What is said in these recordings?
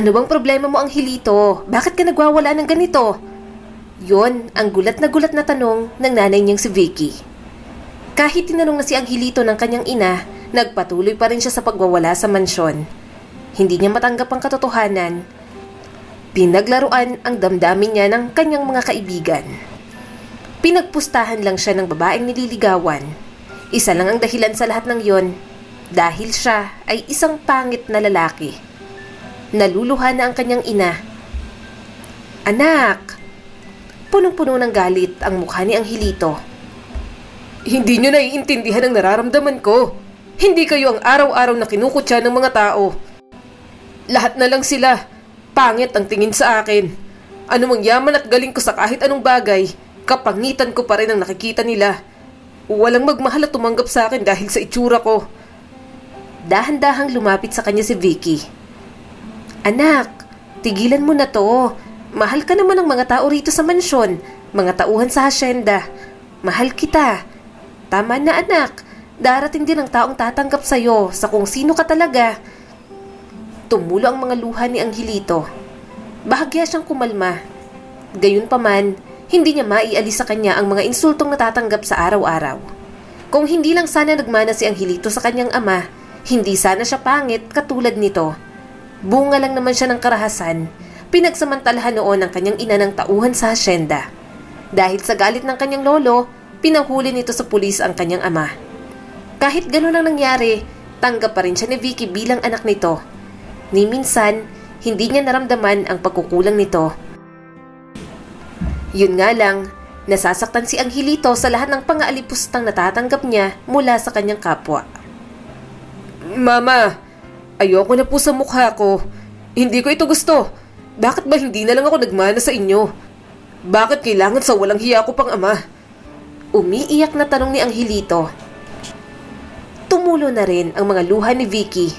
Ano bang problema mo, Angelito? Bakit ka nagwawala ng ganito? Yon ang gulat na tanong ng nanay niyang si Vicky. Kahit tinanong na si Angelito ng kanyang ina, nagpatuloy pa rin siya sa pagwawala sa mansyon. Hindi niya matanggap ang katotohanan. Pinaglaruan ang damdamin niya ng kanyang mga kaibigan. Pinagpustahan lang siya ng babaeng nililigawan. Isa lang ang dahilan sa lahat ng yon, dahil siya ay isang pangit na lalaki. Naluluha na ang kanyang ina. Anak! Punong-puno ng galit ang mukha ni Angelito. Hindi niyo naiintindihan ang nararamdaman ko. Hindi kayo ang araw-araw na kinukutya ng mga tao. Lahat na lang sila. Pangit ang tingin sa akin. Anumang yaman at galing ko sa kahit anong bagay, kapangitan ko pa rin ang nakikita nila. Walang magmahal at tumanggap sa akin dahil sa itsura ko. Dahan-dahang lumapit sa kanya si Vicky. Anak, tigilan mo na to. Mahal ka naman ng mga tao rito sa mansyon, mga tauhan sa hasyenda. Mahal kita. Tama na anak, darating din ang taong tatanggap sa'yo sa kung sino ka talaga. Tumulo ang mga luha ni Angelito. Bahagya siyang kumalma. Gayunpaman, hindi niya maialis sa kanya ang mga insultong natatanggap sa araw-araw. Kung hindi lang sana nagmana si Angelito sa kanyang ama, hindi sana siya pangit katulad nito. Bunga lang naman siya ng karahasan. Pinagsamantalahan noon ang kanyang ina ng tauhan sa hasyenda. Dahil sa galit ng kanyang lolo, pinahuli nito sa pulis ang kanyang ama. Kahit ganun ang nangyari, tanggap pa rin siya ni Vicky bilang anak nito. Ni minsan, hindi niya naramdaman ang pagkukulang nito. Yun nga lang, nasasaktan si Angelito sa lahat ng pang-aalipustang natatanggap niya mula sa kanyang kapwa. Mama, ayoko na po sa mukha ko. Hindi ko ito gusto. Bakit ba hindi na lang ako nagmana sa inyo? Bakit kailangan sa walang hiya ko pang ama? Umiiyak na tanong ni Angelito. Tumulo na rin ang mga luha ni Vicky.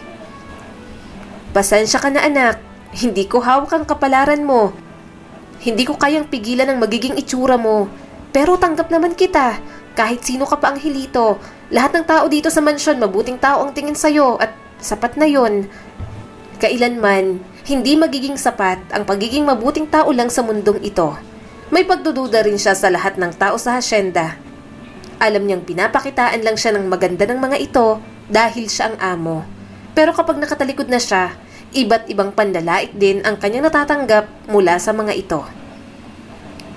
Pasensya ka na anak, hindi ko hawak ang kapalaran mo. Hindi ko kayang pigilan ang magiging itsura mo. Pero tanggap naman kita, kahit sino ka pa Angelito. Lahat ng tao dito sa mansyon mabuting tao ang tingin sa'yo at sapat na yon. Kailanman, hindi magiging sapat ang pagiging mabuting tao lang sa mundong ito. May pagdududa rin siya sa lahat ng tao sa hasyenda. Alam niyang pinapakitaan lang siya ng maganda ng mga ito dahil siya ang amo. Pero kapag nakatalikod na siya, iba't ibang panlalait din ang kanyang natatanggap mula sa mga ito.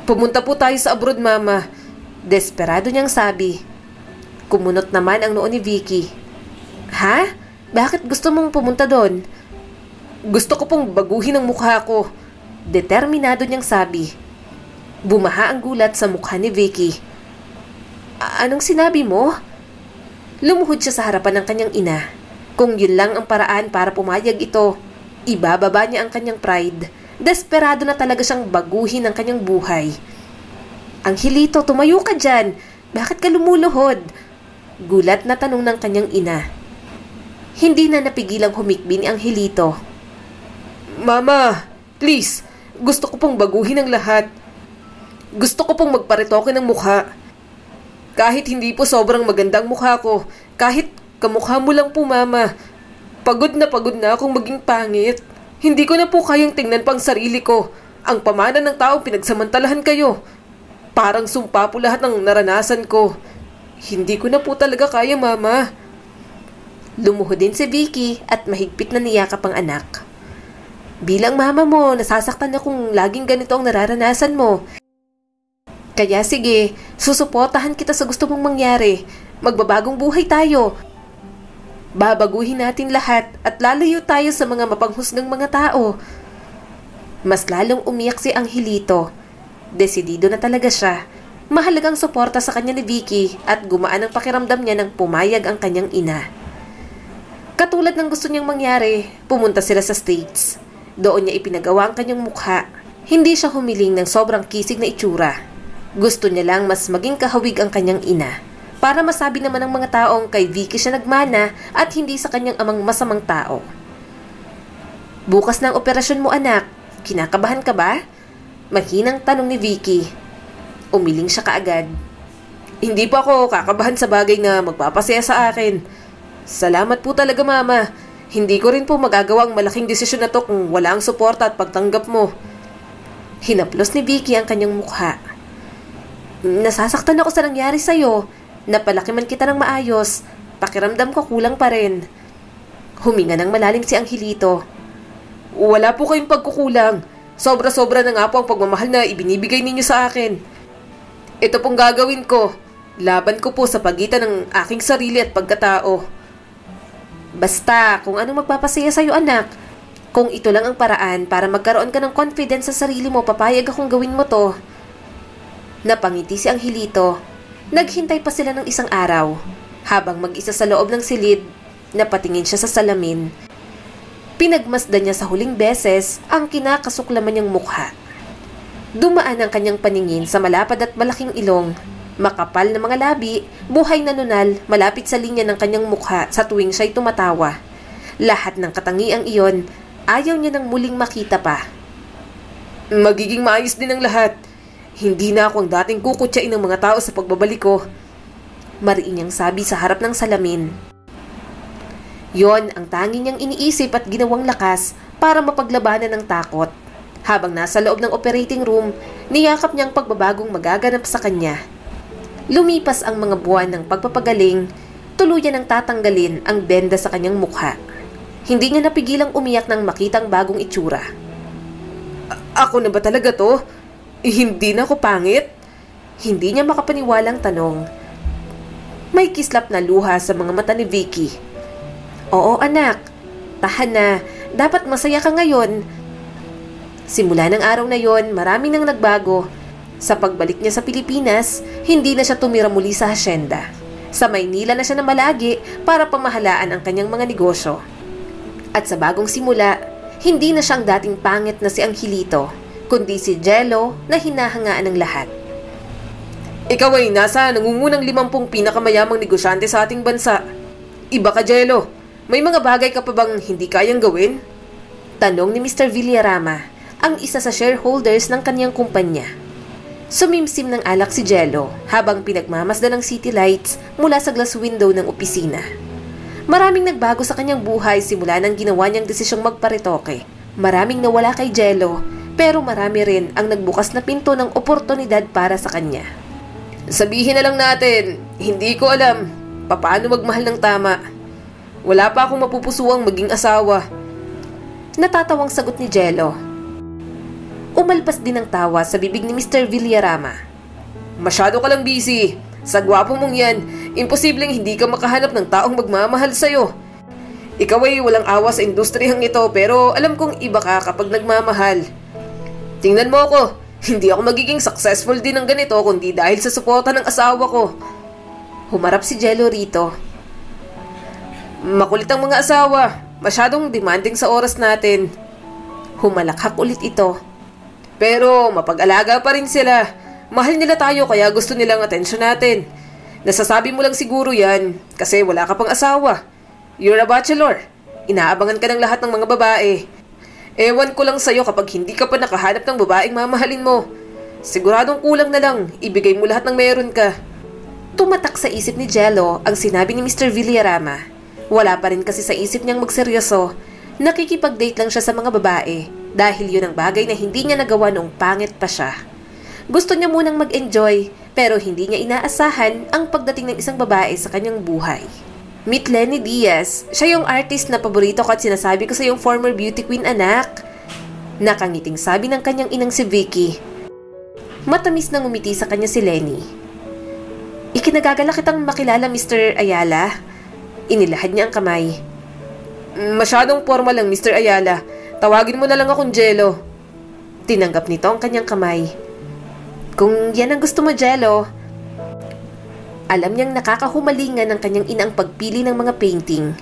Pumunta po tayo sa abroad, mama. Desperado niyang sabi. Kumunot naman ang noo ni Vicky. Ha? Bakit gusto mong pumunta doon? Gusto ko pong baguhin ang mukha ko. Determinado niyang sabi. Bumaha ang gulat sa mukha ni Vicky. Anong sinabi mo? Lumuhod siya sa harapan ng kanyang ina. Kung yun lang ang paraan para pumayag ito, ibababa niya ang kanyang pride. Desperado na talaga siyang baguhin ang kanyang buhay. Angelito, tumayo ka dyan. Bakit ka lumuluhod? Gulat na tanong ng kanyang ina. Hindi na napigilang humikbi ni Angelito. Mama, please, gusto ko pong baguhin ang lahat. Gusto ko pong magparitoke ng mukha. Kahit hindi po sobrang magandang mukha ko, kahit kamukha mo lang po mama, pagod na akong maging pangit. Hindi ko na po kayang tingnan pang sarili ko. Ang pamana ng taong pinagsamantalahan kayo. Parang sumpa po lahat ng naranasan ko. Hindi ko na po talaga kaya mama. Lumuhod din si Vicky at mahigpit na niyakap ang anak. Bilang mama mo, nasasaktan na kung laging ganito ang nararanasan mo. Kaya sige, susuportahan kita sa gusto mong mangyari. Magbabagong buhay tayo. Babaguhin natin lahat at lalayo tayo sa mga mapanghusgang mga tao. Mas lalong umiyak si Angelito. Desidido na talaga siya. Mahalagang suporta sa kanya ni Vicky at gumaan ang pakiramdam niya nang pumayag ang kanyang ina. Katulad ng gusto niyang mangyari, pumunta sila sa States. Doon niya ipinagawa ang kanyang mukha. Hindi siya humiling ng sobrang kisig na itsura. Gusto niya lang mas maging kahawig ang kanyang ina. Para masabi naman ng mga taong kay Vicky siya nagmana at hindi sa kanyang amang masamang tao. Bukas na ang operasyon mo anak. Kinakabahan ka ba? Mahinang tanong ni Vicky. Umiling siya kaagad. Hindi pa ako kakabahan sa bagay na magpapasaya sa akin. Salamat po talaga mama. Hindi ko rin po magagawa ang malaking desisyon na to kung wala ang suporta at pagtanggap mo. Hinaplos ni Vicky ang kanyang mukha. Nasasaktan ako sa nangyari sa'yo. Napalaki man kita ng maayos. Pakiramdam ko kulang pa rin. Huminga ng malalim si Angelito. Wala po kayong pagkukulang. Sobra-sobra na nga po ang pagmamahal na ibinibigay ninyo sa akin. Ito pong gagawin ko. Laban ko po sa pagitan ng aking sarili at pagkatao. Basta, kung anong magpapasaya sa'yo anak. Kung ito lang ang paraan para magkaroon ka ng confidence sa sarili mo, papayag akong gawin mo to. Napangiti si Angelito. Naghintay pa sila ng isang araw. Habang mag-isa sa loob ng silid, napatingin siya sa salamin. Pinagmasdan niya sa huling beses ang kinakasuklaman niyang mukha. Dumaan ang kanyang paningin sa malapad at malaking ilong. Makapal na mga labi, buhay na nunal, malapit sa linya ng kanyang mukha sa tuwing siya'y tumatawa. Lahat ng katangiang iyon, ayaw niya nang muling makita pa. Magiging maayos din ang lahat. Hindi na ako ang dating kukutsain ng mga tao sa pagbabalik ko. Mariin niyang sabi sa harap ng salamin. Yon ang tanging niyang iniisip at ginawang lakas para mapaglabanan ng takot. Habang nasa loob ng operating room, niyakap niyang pagbabagong magaganap sa kanya. Lumipas ang mga buwan ng pagpapagaling, tuluyan ng tatanggalin ang benda sa kanyang mukha. Hindi niya napigilang umiyak nang makitang bagong itsura. Ako na ba talaga to? Hindi na ako pangit? Hindi niya makapaniwalang tanong. May kislap na luha sa mga mata ni Vicky. Oo anak, tahan na, dapat masaya ka ngayon. Simula ng araw na yon, marami nang nagbago. Sa pagbalik niya sa Pilipinas, hindi na siya tumira muli sa hasyenda. Sa Maynila na siya namalagi para pamahalaan ang kanyang mga negosyo. At sa bagong simula, hindi na siyang dating pangit na si Angelito, kundi si Jello na hinahangaan ng lahat. Ikaw ay nasa nangungunang 50 pinakamayamang negosyante sa ating bansa. Iba ka, Jello. May mga bagay ka pa bang hindi kayang gawin? Tanong ni Mr. Villarama, ang isa sa shareholders ng kanyang kumpanya. Sumimsim ng alak si Jello habang pinagmamasdan ng city lights mula sa glass window ng opisina. Maraming nagbago sa kanyang buhay simula nang ginawa niyang desisyong magparetoke. Maraming nawala kay Jello, pero marami rin ang nagbukas na pinto ng oportunidad para sa kanya. Sabihin na lang natin, hindi ko alam paano magmahal ng tama. Wala pa akong mapupusuang maging asawa. Natatawang sagot ni Jello. Umalpas din ang tawa sa bibig ni Mr. Villarama. Masyado ka lang busy. Sa gwapo mong yan, imposibleng hindi ka makahanap ng taong magmamahal sa'yo. Ikaw ay walang awa sa industrihang ito pero alam kong iba ka kapag nagmamahal. Tingnan mo ako, hindi ako magiging successful din ng ganito kundi dahil sa suporta ng asawa ko. Humarap si Jello rito. Makulit ang mga asawa, masyadong demanding sa oras natin. Humalakhak ulit ito. Pero mapag-alaga pa rin sila. Mahal nila tayo kaya gusto nilang atensyon natin. Nasasabi mo lang siguro yan kasi wala ka pang asawa. You're a bachelor. Inaabangan ka ng lahat ng mga babae. Ewan ko lang sa'yo kapag hindi ka pa nakahanap ng babaeng mamahalin mo. Siguradong kulang na lang, ibigay mo lahat ng meron ka. Tumatak sa isip ni Jello ang sinabi ni Mr. Villarama. Wala pa rin kasi sa isip niyang magseryoso. Nakikipag-date lang siya sa mga babae dahil yun ang bagay na hindi niya nagawa noong pangit pa siya. Gusto niya munang mag-enjoy pero hindi niya inaasahan ang pagdating ng isang babae sa kanyang buhay. Meet Lenny Diaz. Siya yung artist na paborito ko at sinasabi ko sa yung former beauty queen anak. Nakangiting sabi ng kanyang inang si Vicky. Matamis na ngumiti sa kanya si Lenny. Ikinagagala kitang makilala Mr. Ayala. Inilahad niya ang kamay. Masyadong formal lang Mr. Ayala. Tawagin mo na lang akong Jello. Tinanggap nito ang kanyang kamay. Kung yan ang gusto mo Jello. Alam niyang nakakahumalingan ng kanyang ina ang pagpili ng mga painting.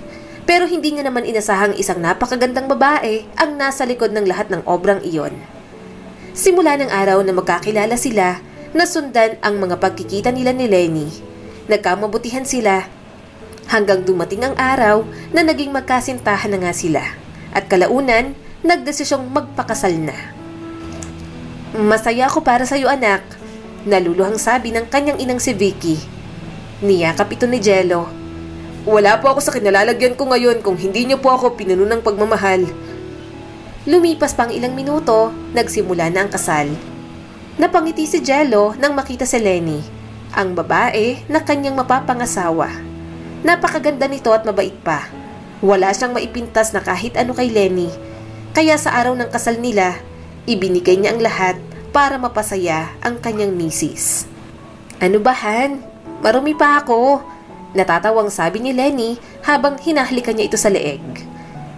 Pero hindi niya naman inasahang isang napakagandang babae ang nasa likod ng lahat ng obrang iyon. Simula ng araw na magkakilala sila, nasundan ang mga pagkikita nila ni Lenny. Nagkamabutihan sila hanggang dumating ang araw na naging magkasintahan na nga sila. At kalaunan, nagdesisyong magpakasal na. Masaya ako para sa iyo anak, naluluhang sabi ng kanyang inang si Vicky. Niyakap ito ni Jello. Wala po ako sa kinalalagyan ko ngayon kung hindi niyo po ako pinuno ng pagmamahal. Lumipas pang ilang minuto, nagsimula na ang kasal. Napangiti si Jello nang makita si Lenny, ang babae na kanyang mapapangasawa. Napakaganda nito at mabait pa. Wala siyang maipintas na kahit ano kay Lenny. Kaya sa araw ng kasal nila, ibinigay niya ang lahat para mapasaya ang kanyang misis. Ano ba, Han? Marumi pa ako. Natatawang sabi ni Lenny habang hinahalikan niya ito sa leeg.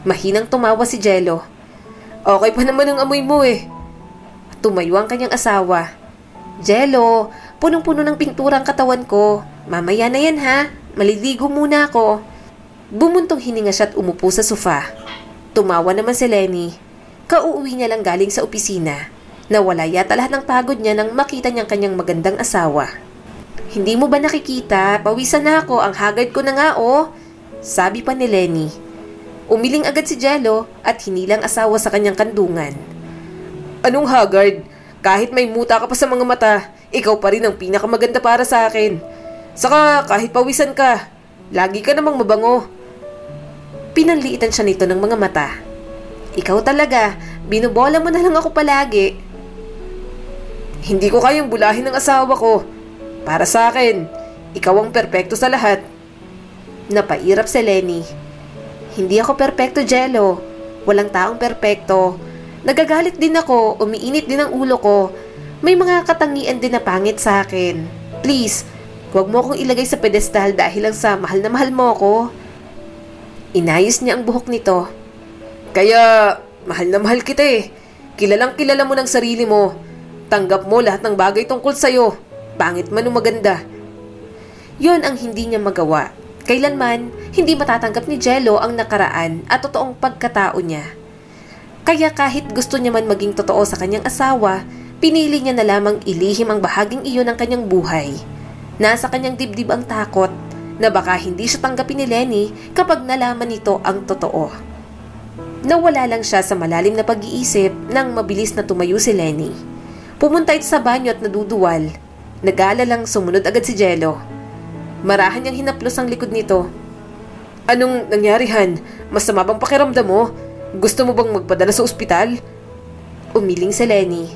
Mahinang tumawa si Jello. Okay pa naman ang amoy mo eh. Tumayo ang kanyang asawa. Jello, punong-puno ng pintura ang katawan ko. Mamaya na yan ha. Maliligo muna ako. Bumuntong hininga siya at umupo sa sofa. Tumawa naman si Lenny. Kauuwi niya lang galing sa opisina. Nawala yata lahat ng pagod niya nang makita niyang kanyang magandang asawa. Hindi mo ba nakikita? Pawisan na ako. Ang hagard ko na nga oh. Sabi pa ni Lenny. Umiling agad si Jello at hinilang asawa sa kanyang kandungan. Anong hagard? Kahit may muta ka pa sa mga mata, ikaw pa rin ang pinakamaganda para sa akin. Saka kahit pawisan ka, lagi ka namang mabango. Pinanliitan siya nito ng mga mata. Ikaw talaga, binubola mo na lang ako palagi. Hindi ko kayang bulahin ng asawa ko. Para sa akin, ikaw ang perpekto sa lahat. Napairap si Lenny. Hindi ako perpekto, Jello. Walang taong perpekto. Nagagalit din ako, umiinit din ang ulo ko. May mga katangian din na pangit sa akin. Please, huwag mo akong ilagay sa pedestal dahil lang sa mahal na mahal mo ako. Inayos niya ang buhok nito. Kaya, mahal na mahal kita eh. Kilalang kilala mo ng sarili mo. Tanggap mo lahat ng bagay tungkol sa'yo. Pangit man o maganda. Yon ang hindi niya magawa. Kailanman, hindi matatanggap ni Jello ang nakaraan at totoong pagkatao niya. Kaya kahit gusto niya man maging totoo sa kanyang asawa, pinili niya na lamang ilihim ang bahaging iyon ng kanyang buhay. Nasa kanyang dibdib ang takot na baka hindi siya tanggapin ni Lenny kapag nalaman nito ang totoo. Nawala lang siya sa malalim na pag-iisip nang mabilis na tumayo si Lenny. Pumunta ito sa banyo at naduduwal. Nag-aalalang sumunod agad si Jello. Marahan niyang hinaplos ang likod nito. Anong nangyari, Han? Masama bang pakiramdam mo? Gusto mo bang magpadala sa ospital? Umiling si Lenny.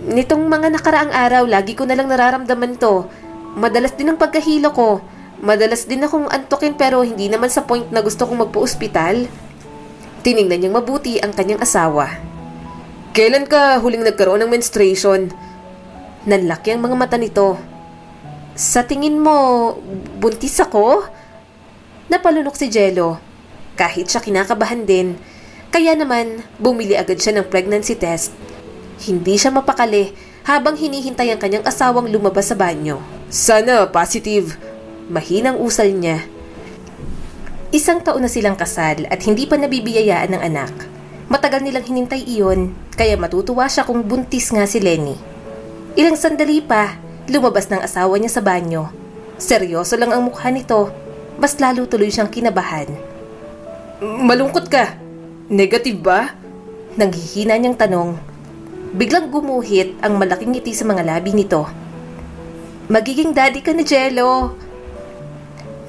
Nitong mga nakaraang araw, lagi ko na lang nararamdaman to. Madalas din ang pagkahilo ko. Madalas din akong antukin pero hindi naman sa point na gusto kong magpa-ospital. Tiningnan niyang mabuti ang kanyang asawa. Kailan ka huling nagkaroon ng menstruation? Nanlaki ang mga mata nito. Sa tingin mo, buntis ako? Napalunok si Jello. Kahit siya kinakabahan din, kaya naman bumili agad siya ng pregnancy test. Hindi siya mapakali habang hinihintay ang kanyang asawang lumabas sa banyo. Sana positive. Mahinang usal niya. 1 taon na silang kasal at hindi pa nabibiyayaan ng anak. Matagal nilang hinintay iyon, kaya matutuwa siya kung buntis nga si Lenny. Ilang sandali pa, lumabas ng asawa niya sa banyo. Seryoso lang ang mukha nito, mas lalo tuloy siyang kinabahan. Malungkot ka? Negative ba? Nanghihina niyang tanong. Biglang gumuhit ang malaking ngiti sa mga labi nito. Magiging daddy ka na, Jello.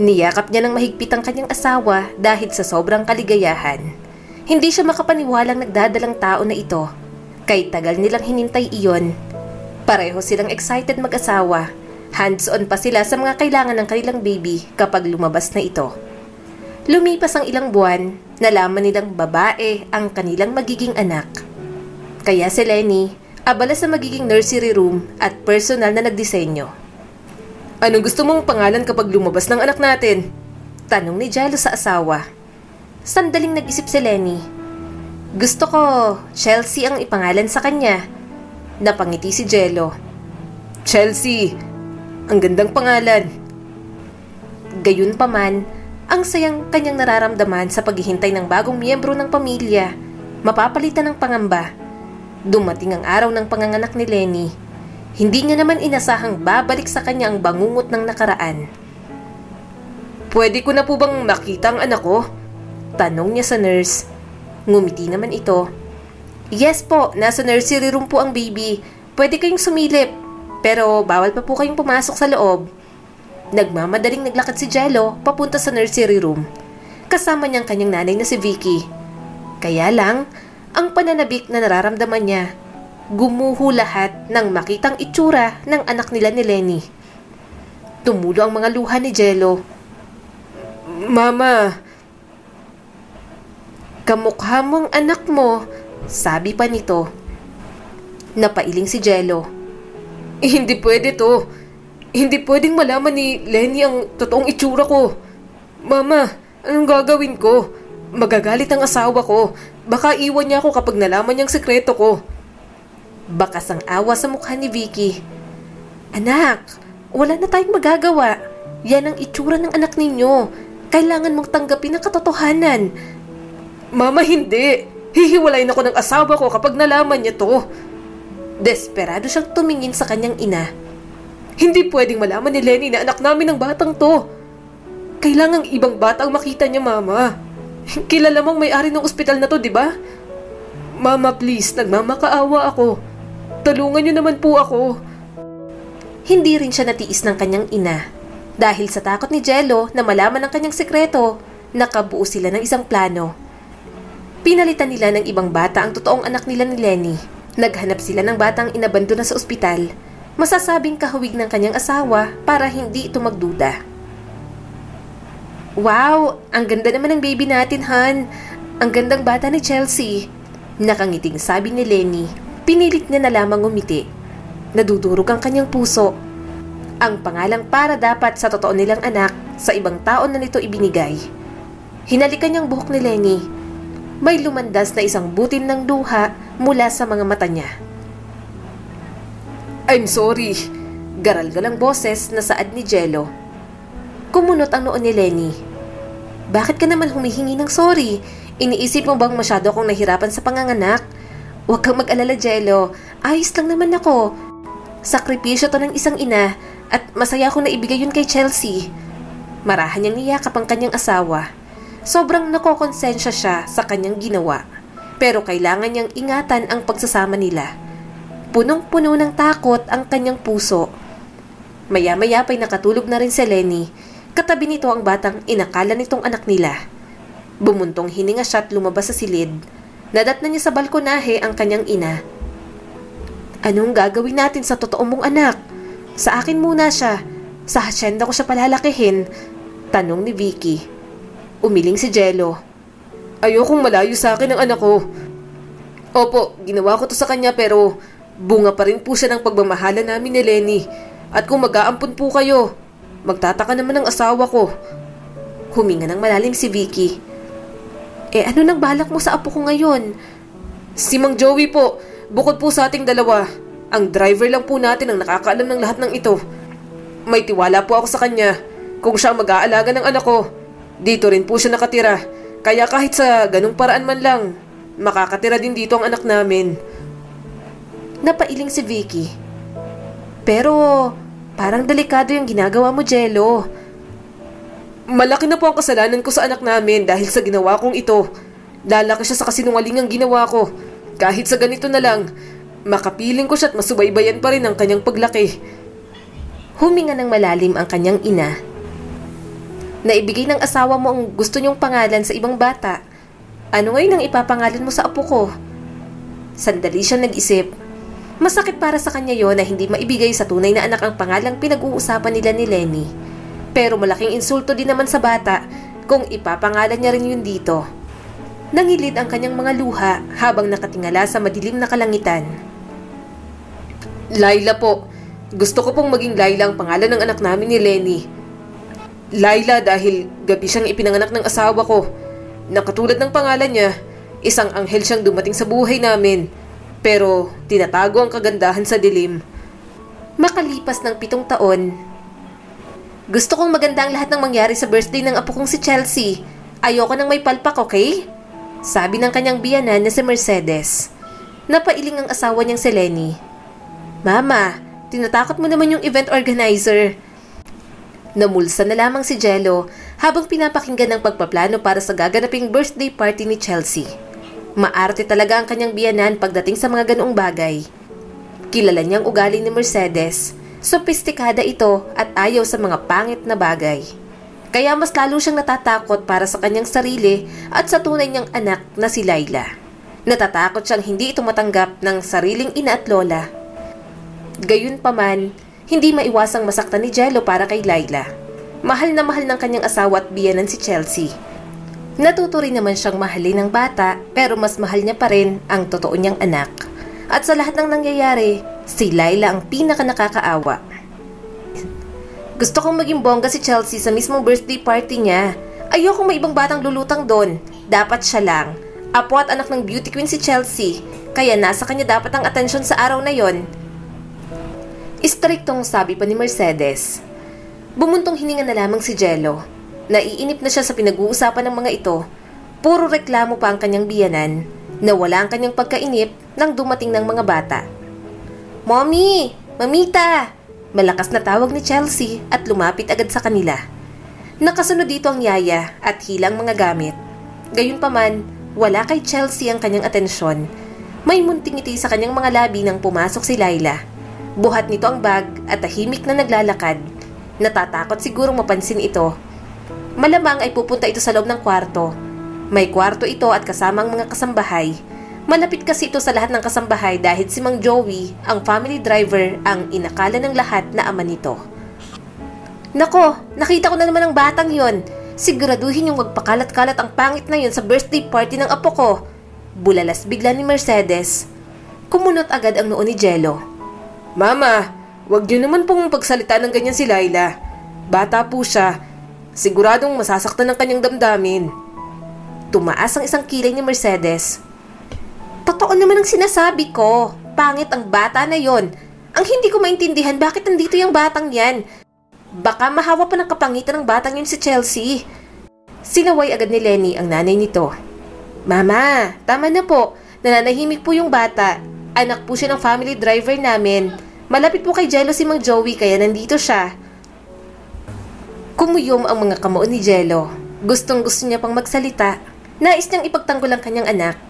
Niyakap niya ng mahigpit ang kanyang asawa dahil sa sobrang kaligayahan. Hindi siya makapaniwalang nagdadalang tao na ito. Kay tagal nilang hinintay iyon. Pareho silang excited mag-asawa. Hands-on pa sila sa mga kailangan ng kanilang baby kapag lumabas na ito. Lumipas ang ilang buwan, nalaman nilang babae ang kanilang magiging anak. Kaya si Lenny, abala sa magiging nursery room at personal na nagdisenyo. Anong gusto mong pangalan kapag lumabas ng anak natin? Tanong ni Jello sa asawa. Sandaling nag-isip si Lenny. Gusto ko, Chelsea ang ipangalan sa kanya. Napangiti si Jello. Chelsea, ang gandang pangalan. Gayunpaman, ang sayang kanyang nararamdaman sa paghihintay ng bagong miyembro ng pamilya, mapapalitan ng pangamba. Dumating ang araw ng panganganak ni Lenny. Hindi niya naman inasahang babalik sa kanya ang bangungot ng nakaraan. Pwede ko na po bang makita ang anak ko? Tanong niya sa nurse. Ngumiti naman ito. Yes po, nasa nursery room po ang baby. Pwede kayong sumilip, pero bawal pa po kayong pumasok sa loob. Nagmamadaling naglakad si Jello papunta sa nursery room. Kasama niyang kanyang nanay na si Vicky. Kaya lang, ang pananabik na nararamdaman niya, gumuho lahat nang makitang itsura ng anak nila ni Lenny. Tumulo ang mga luha ni Jello. Mama, kamukha mong anak mo, sabi pa nito. Napailing si Jello. Hindi pwede to. Hindi pwedeng malaman ni Lenny ang totoong itsura ko. Mama, anong gagawin ko? Magagalit ang asawa ko. Baka iwan niya ako kapag nalaman niyang sekreto ko. Bakas ang awa sa mukha ni Vicky. Anak, wala na tayong magagawa. Yan ang itsura ng anak ninyo. Kailangan mong tanggapin ang katotohanan. Mama, hindi. Hihiwalayin ako ng asawa ko kapag nalaman niya to. Desperado siyang tumingin sa kanyang ina. Hindi pwedeng malaman ni Lenny na anak namin ang batang to. Kailangang ibang bata ang makita niya, Mama. Kilala mong may-ari ng ospital na to, di ba? Mama, please, nagmamakaawa ako. Tulungan niyo naman po ako. Hindi rin siya natiis ng kanyang ina. Dahil sa takot ni Jello na malaman ang kanyang sekreto, nakabuo sila ng isang plano. Pinalitan nila ng ibang bata ang totoong anak nila ni Lenny. Naghanap sila ng batang inabandona sa ospital. Masasabing kahawig ng kanyang asawa para hindi ito magduda. Wow! Ang ganda naman ng baby natin, Han. Ang gandang bata ni Chelsea. Nakangiting sabi ni Lenny. Pinilit niya na lamang umiti. Nadudurog ang kanyang puso. Ang pangalang para dapat sa totoo nilang anak sa ibang tao na nito ibinigay. Hinalikan niyang buhok ni Lenny. May lumandas na isang butil ng luha mula sa mga mata niya. I'm sorry. Garal-gal ang boses na saad ni Jello. Kumunot ang noon ni Lenny. Bakit ka naman humihingi ng sorry? Iniisip mo bang masyado akong nahirapan sa panganganak? Huwag kang mag-alala, Jello. Ayos lang naman ako. Sakripisyo to ng isang ina at masaya akong naibigay yun kay Chelsea. Marahan niyang niyakap ang kanyang asawa. Sobrang nakokonsensya siya sa kanyang ginawa. Pero kailangan niyang ingatan ang pagsasama nila. Punong-puno ng takot ang kanyang puso. Maya-maya pa'y nakatulog na rin si Lenny. Katabi nito ang batang inakala nitong anak nila. Bumuntong hininga siya at lumabas sa silid. Nadatnan niya sa balkonahe ang kanyang ina. Anong gagawin natin sa totoo mong anak? Sa akin muna siya. Sa hacienda ko siya palalakihin. Tanong ni Vicky. Umiling si Jello. Ayokong malayo sa akin ang anak ko. Opo, ginawa ko to sa kanya pero bunga pa rin po siya ng pagmamahala namin ni Lenny. At kung mag-aampun po kayo, magtataka naman ang asawa ko. Huminga ng malalim si Vicky. Ano nang balak mo sa apo ko ngayon? Si Mang Joey po, bukod po sa ating dalawa. Ang driver lang po natin ang nakakaalam ng lahat ng ito. May tiwala po ako sa kanya. Kung siya ang mag-aalaga ng anak ko, dito rin po siya nakatira. Kaya kahit sa ganung paraan man lang, makakatira din dito ang anak namin. Napailing si Vicky. Pero parang delikado yung ginagawa mo, Jello. Malaki na po ang kasalanan ko sa anak namin dahil sa ginawa kong ito. Lalaki siya sa kasinungalingang ginawa ko. Kahit sa ganito na lang, makapiling ko siya at masubaybayan pa rin ang kanyang paglaki. Huminga ng malalim ang kanyang ina. Naibigay ng asawa mo ang gusto niyong pangalan sa ibang bata. Ano ngayon ang ipapangalan mo sa apo ko? Sandali siyang nag-isip. Masakit para sa kanya yon na hindi maibigay sa tunay na anak ang pangalang pinag-uusapan nila ni Lenny. Pero malaking insulto din naman sa bata kung ipapangalan niya rin yun dito. Nangilid ang kanyang mga luha habang nakatingala sa madilim na kalangitan. Laila po. Gusto ko pong maging Laila ang pangalan ng anak namin ni Lenny. Laila dahil gabi siyang ipinanganak ng asawa ko. Nakatulad ng pangalan niya, isang anghel siyang dumating sa buhay namin. Pero tinatago ang kagandahan sa dilim. Makalipas ng 7 taon, gusto kong maganda ang lahat ng mangyari sa birthday ng apo kong si Chelsea. Ayoko nang may palpak, okay? Sabi ng kanyang biyanan na si Mercedes. Napailing ang asawa niyang si Lenny. Mama, tinatakot mo naman yung event organizer. Namulsa na lamang si Jello habang pinapakinggan ang pagpaplano para sa gaganaping birthday party ni Chelsea. Maarte talaga ang kanyang biyanan pagdating sa mga ganoong bagay. Kilala niyang ugali ni Mercedes. Sopistikada ito at ayaw sa mga pangit na bagay. Kaya mas lalo siyang natatakot para sa kanyang sarili at sa tunay niyang anak na si Laila. Natatakot siyang hindi ito matanggap ng sariling ina at lola. Gayunpaman, hindi maiwasang masaktan ni Jello para kay Laila. Mahal na mahal ng kanyang asawa at biyenan si Chelsea. Natuto rin naman siyang mahalin ng bata pero mas mahal niya pa rin ang totoo niyang anak. At sa lahat ng nangyayari, si Laila ang pinaka nakakaawa. Gusto kong maging bongga si Chelsea sa mismong birthday party niya. Ayokong may ibang batang lulutang doon. Dapat siya lang. Apo at anak ng beauty queen si Chelsea. Kaya nasa kanya dapat ang atensyon sa araw na yon. Istriktong sabi pa ni Mercedes. Bumuntong hininga na lamang si Jello. Naiinip na siya sa pinag-uusapan ng mga ito. Puro reklamo pa ang kanyang biyanan. Nawala ang kanyang pagkainip nang dumating ng mga bata. Mommy! Mamita! Malakas na tawag ni Chelsea at lumapit agad sa kanila. Nakasunod dito ang yaya at hilang mga gamit. Gayunpaman, wala kay Chelsea ang kanyang atensyon. May munting ngiti sa kanyang mga labi nang pumasok si Laila. Buhat nito ang bag at tahimik na naglalakad. Natatakot sigurong mapansin ito. Malamang ay pupunta ito sa loob ng kwarto. May kwarto ito at kasama ang mga kasambahay. Malapit kasi ito sa lahat ng kasambahay dahil si Mang Joey, ang family driver, ang inakala ng lahat na ama nito. Nako, nakita ko na naman ang batang yon. Siguraduhin yung magpakalat-kalat ang pangit na yon sa birthday party ng apo ko. Bulalas bigla ni Mercedes. Kumunot agad ang noo ni Jello. Mama, wag niyo naman pong pagsalita ng ganyan si Laila. Bata po siya. Siguradong masasaktan ng kanyang damdamin. Tumaas ang isang kilay ni Mercedes. Totoo naman ang sinasabi ko. Pangit ang bata na yon. Ang hindi ko maintindihan bakit nandito yung batang yan. Baka mahawa pa ng kapangitan ng batang yun si Chelsea. Sinaway agad ni Lenny ang nanay nito. Mama, tama na po. Nananahimik po yung bata. Anak po siya ng family driver namin. Malapit po kay Jello si Mang Joey kaya nandito siya. Kumuyom ang mga kamao ni Jello. Gustong gusto niya pang magsalita. Nais niyang ipagtanggol ang kanyang anak.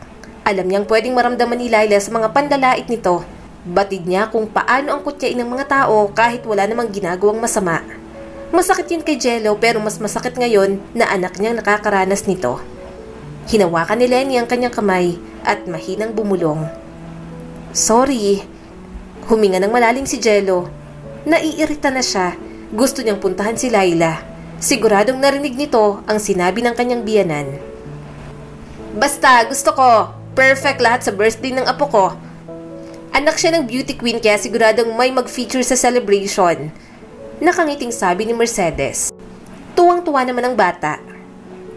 Alam niyang pwedeng maramdaman ni Laila sa mga panlalait nito. Batid niya kung paano ang kutyain ng mga tao kahit wala namang ginagawang masama. Masakit yun kay Jello pero mas masakit ngayon na anak niyang nakakaranas nito. Hinawakan ni Lenny ang kanyang kamay at mahinang bumulong. Sorry. Huminga ng malalim si Jello. Naiirita na siya. Gusto niyang puntahan si Laila. Siguradong narinig nito ang sinabi ng kanyang biyanan. Basta, gusto ko. Perfect lahat sa birthday ng apo ko. Anak siya ng beauty queen kaya siguradong may mag-feature sa celebration. Nakangiting sabi ni Mercedes. Tuwang-tuwa naman ang bata.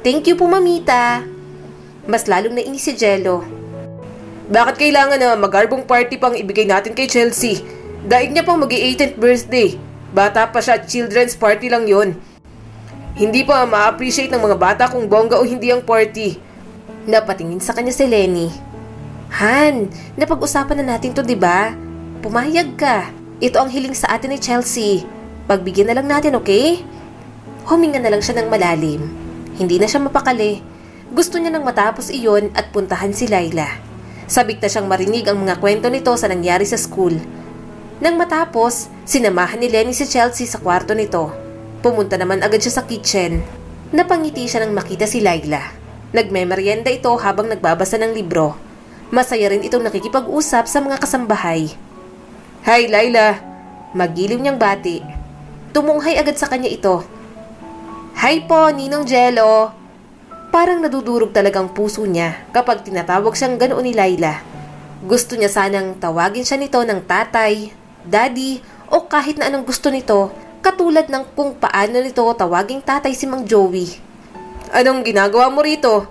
Thank you po, mamita. Mas lalong nainis si Jello. Bakit kailangan na magarbong party pang ibigay natin kay Chelsea? Daig niya pang mag-18th birthday. Bata pa siya at children's party lang yon. Hindi pa ma-appreciate ng mga bata kung bongga o hindi ang party. Napatingin sa kanya si Lenny. Han, napag-usapan na natin to, diba? Pumayag ka. Ito ang hiling sa atin ni Chelsea. Pagbigyan na lang natin, okay? Huminga na lang siya ng malalim. Hindi na siya mapakali. Gusto niya nang matapos iyon at puntahan si Laila. Sabik na siyang marinig ang mga kwento nito sa nangyari sa school. Nang matapos, sinamahan ni Lenny si Chelsea sa kwarto nito. Pumunta naman agad siya sa kitchen. Napangiti siya nang makita si Laila. Nagmemeryenda ito habang nagbabasa ng libro. Masaya rin itong nakikipag-usap sa mga kasambahay. Hi, Laila! Magiliw niyang bati. Tumunghay agad sa kanya ito. Hi po, Ninong Jello! Parang nadudurog talagang puso niya kapag tinatawag siyang ganoon ni Laila. Gusto niya sanang tawagin siya nito ng tatay, daddy, o kahit na anong gusto nito, katulad ng kung paano nito tawaging tatay si Mang Joey. Anong ginagawa mo rito?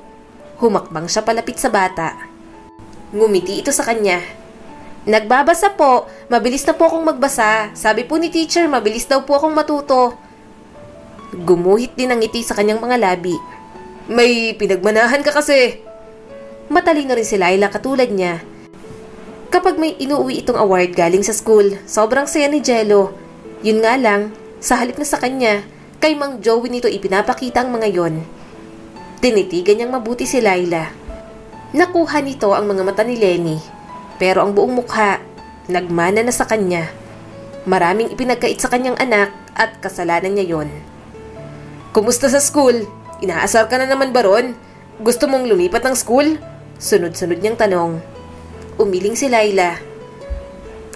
Humakbang siya palapit sa bata. Ngumiti ito sa kanya. Nagbabasa po. Mabilis na po akong magbasa. Sabi po ni teacher, mabilis daw po akong matuto. Gumuhit din ang ngiti sa kanyang mga labi. May pinagmanahan ka kasi. Matalino rin si Laila katulad niya. Kapag may inuuwi itong award galing sa school, sobrang saya ni Jello. Yun nga lang, sa halip na sa kanya, kay Mang Joey nito ipinapakita ang mga yon. Tinitigan niyang mabuti si Laila. Nakuha nito ang mga mata ni Lenny, pero ang buong mukha, nagmana na sa kanya. Maraming ipinagkait sa kanyang anak at kasalanan niya yon. Kumusta sa school? Inaasar ka na naman ba ron? Gusto mong lumipat ng school? Sunod-sunod niyang tanong. Umiling si Laila.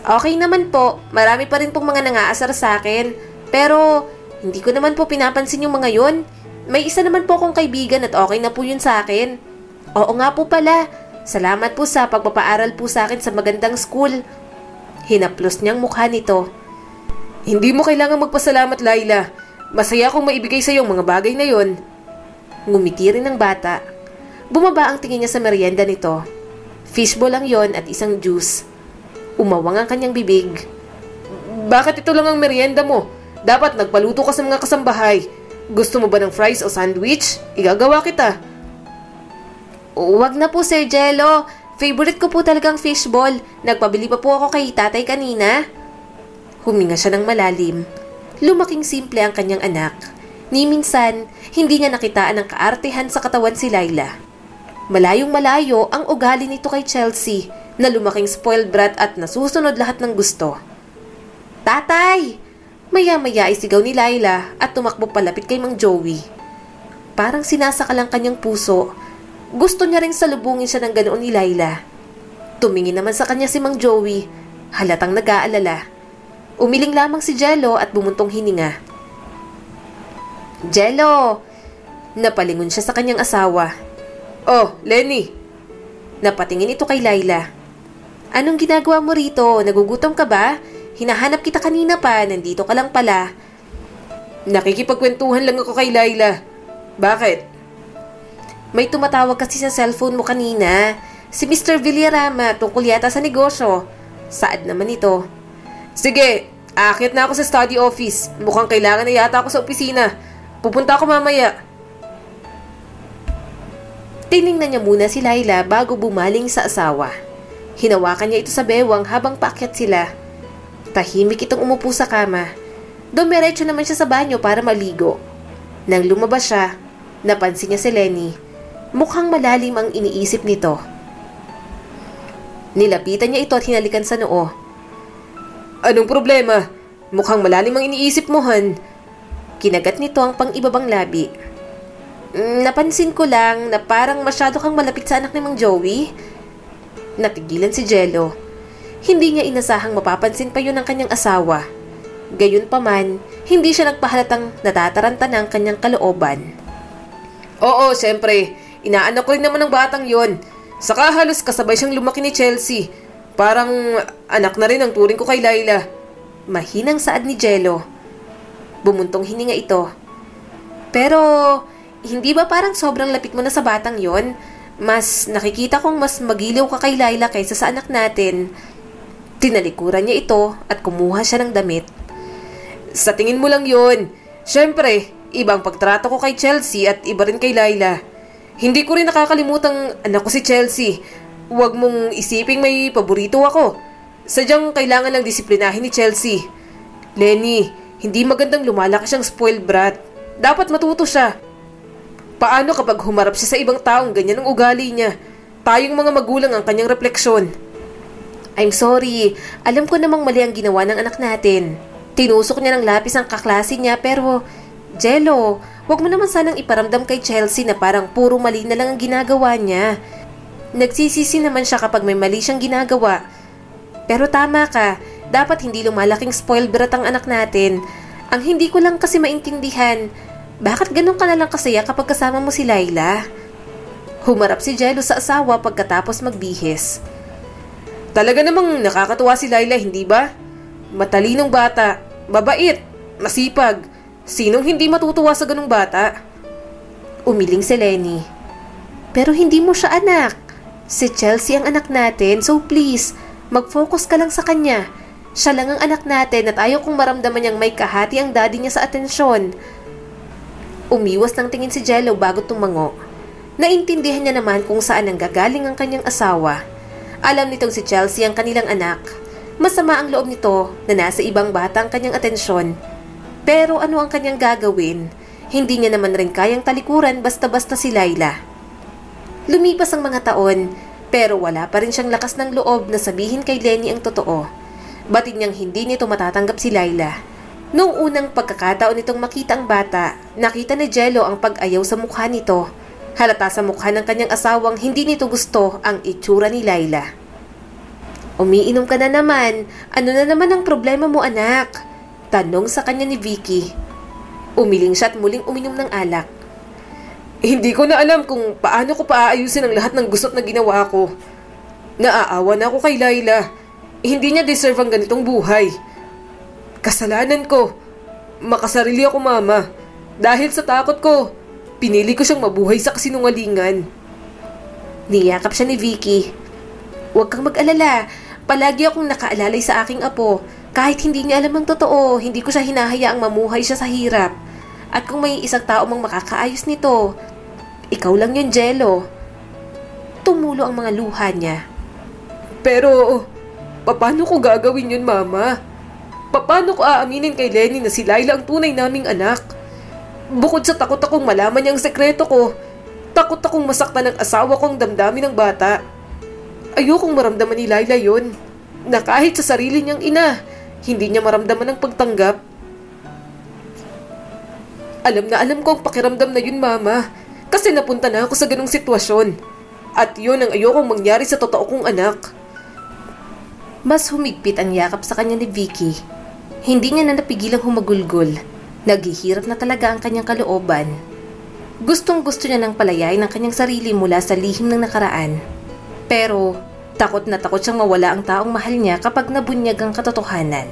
Okay naman po, marami pa rin pong mga nangaasar sa akin. Pero hindi ko naman po pinapansin yung mga yon. May isa naman po akong kaibigan at okay na po yun sa akin. Oo nga po pala. Salamat po sa pagpapaaral po sa akin sa magandang school. Hinaplos niyang mukha nito. Hindi mo kailangang magpasalamat, Laila. Masaya akong maibigay sa iyo ang mga bagay na yon. Ngumiti rin ang bata. Bumaba ang tingin niya sa merienda nito. Fishball lang yon at isang juice. Umawang ang kanyang bibig. Bakit ito lang ang merienda mo? Dapat nagpaluto ka sa mga kasambahay. Gusto mo ba ng fries o sandwich? Igagawa kita. Huwag na po, Sir Jello. Favorite ko po talagang fishball. Nagpabili pa po ako kay tatay kanina. Huminga siya ng malalim. Lumaking simple ang kanyang anak. Ni minsan, hindi niya nakitaan ang kaartehan sa katawan si Laila. Malayong malayo ang ugali nito kay Chelsea na lumaking spoiled brat at nasusunod lahat ng gusto. Tatay! Maya-maya ay sigaw ni Laila at tumakbo palapit kay Mang Joey. Parang sinasakal ang kanyang puso. Gusto niya ring salubungin siya ng ganoon ni Laila. Tumingin naman sa kanya si Mang Joey, halatang nag-aalala. Umiling lamang si Jello at bumuntong hininga. Jello! Napalingon siya sa kanyang asawa. Oh, Lenny! Napatingin ito kay Laila. Anong ginagawa mo rito? Nagugutom ka ba? Hinahanap kita kanina pa, nandito ka lang pala. Nakikipagkwentuhan lang ako kay Laila. Bakit? May tumatawag kasi sa cellphone mo kanina. Si Mr. Villarama, tungkol yata sa negosyo. Saad naman ito. Sige, aakyat na ako sa study office. Mukhang kailangan na yata ako sa opisina. Pupunta ako mamaya. Tiningnan niya muna si Laila bago bumaling sa asawa. Hinawakan niya ito sa bewang habang paakyat sila. Tahimik itong umupo sa kama. Dumiretso naman siya sa banyo para maligo. Nang lumabas siya, napansin niya si Lenny. Mukhang malalim ang iniisip nito. Nilapitan niya ito at hinalikan sa noo. Anong problema? Mukhang malalim ang iniisip mo, Han. Kinagat nito ang pang-ibabang labi. Napansin ko lang na parang masyado kang malapit sa anak ni Mang Joey. Natigilan si Jello. Hindi niya inasahang mapapansin pa yun ng kanyang asawa. Gayunpaman, hindi siya nagpahalatang natataranta ng kanyang kalooban. Oo, siyempre. Inaanak ko rin naman ng batang yon. Saka halos kasabay siyang lumaki ni Chelsea. Parang anak na rin ang turing ko kay Laila. Mahinang saad ni Jello. Bumuntong hininga ito. Pero, hindi ba parang sobrang lapit mo na sa batang yon? Mas nakikita kong mas magiliw ka kay Laila kaysa sa anak natin. Tinalikuran niya ito at kumuha siya ng damit. Sa tingin mo lang yun. Siyempre, ibang pagtrato ko kay Chelsea at iba rin kay Laila. Hindi ko rin nakakalimutang anak ko si Chelsea. Huwag mong isiping may paborito ako. Sadyang kailangan lang disiplinahin ni Chelsea. Lenny, hindi magandang lumalaki siyang spoiled brat. Dapat matuto siya. Paano kapag humarap siya sa ibang taong ganyan ang ugali niya? Tayong mga magulang ang kanyang refleksyon. I'm sorry. Alam ko namang mali ang ginawa ng anak natin. Tinusok niya ng lapis ang kaklase niya pero, Jello, wag mo naman sanang iparamdam kay Chelsea na parang puro mali na lang ang ginagawa niya. Nagsisisi naman siya kapag may mali siyang ginagawa. Pero tama ka, dapat hindi lumalaking spoiled brat ang anak natin. Ang hindi ko lang kasi maintindihan, bakit ganun ka na lang kasaya kapag kasama mo si Laila? Humarap si Jello sa asawa pagkatapos magbihis. Talaga namang nakakatuwa si Laila, hindi ba? Matalinong bata, mabait, masipag. Sinong hindi matutuwa sa ganung bata? Umiling si Lenny. Pero hindi mo siya anak. Si Chelsea ang anak natin, so please, mag-focus ka lang sa kanya. Siya lang ang anak natin at ayaw kong maramdaman niyang may kahati ang daddy niya sa atensyon. Umiwas ng tingin si Jello bago tumango. Naintindihan niya naman kung saan ang gagaling ang kanyang asawa. Alam nitong si Chelsea ang kanilang anak. Masama ang loob nito na nasa ibang bata ang kanyang atensyon. Pero ano ang kanyang gagawin? Hindi niya naman rin kayang talikuran basta-basta si Laila. Lumipas ang mga taon, pero wala pa rin siyang lakas ng loob na sabihin kay Lenny ang totoo. Batid niyang hindi nito matatanggap si Laila. Noong unang pagkakataon nitong makita ang bata, nakita ni Jello ang pag-ayaw sa mukha nito. Halata sa mukha ng kanyang asawang hindi nito gusto ang itsura ni Laila. Umiinom ka na naman. Ano na naman ang problema mo, anak? Tanong sa kanya ni Vicky. Umiling siya at muling uminom ng alak. Hindi ko na alam kung paano ko paaayusin ang lahat ng gusot na ginawa ko. Naaawa na ako kay Laila. Hindi niya deserve ang ganitong buhay. Kasalanan ko. Makasarili ako, mama. Dahil sa takot ko, pinili ko siyang mabuhay sa kasinungalingan. Niyakap siya ni Vicky. Huwag kang mag-alala. Palagi akong nakaalalay sa aking apo. Kahit hindi niya alam ang totoo, hindi ko siya hinahayaang mamuhay siya sa hirap. At kung may isang tao mang makakaayos nito, ikaw lang yun, Jello. Tumulo ang mga luha niya. Pero, paano ko gagawin yun, mama? Paano ko aaminin kay Lenny na si Laila ang tunay naming anak? Bukod sa takot akong malaman niya ang sekreto ko, takot akong masaktan ng asawa kong damdamin ng bata. Ayokong maramdaman ni Laila yun, na kahit sa sarili niyang ina, hindi niya maramdaman ang pagtanggap. Alam na alam ko ang pakiramdam na yun, mama, kasi napunta na ako sa ganung sitwasyon. At yun ang ayokong mangyari sa totoo kong anak. Mas humigpit ang yakap sa kanya ni Vicky. Hindi niya na napigilang humagulgol. Naghihirap na talaga ang kanyang kalooban. Gustong-gusto niya nang palayain ang kanyang sarili mula sa lihim ng nakaraan. Pero, takot na takot siyang mawala ang taong mahal niya kapag nabunyag ang katotohanan.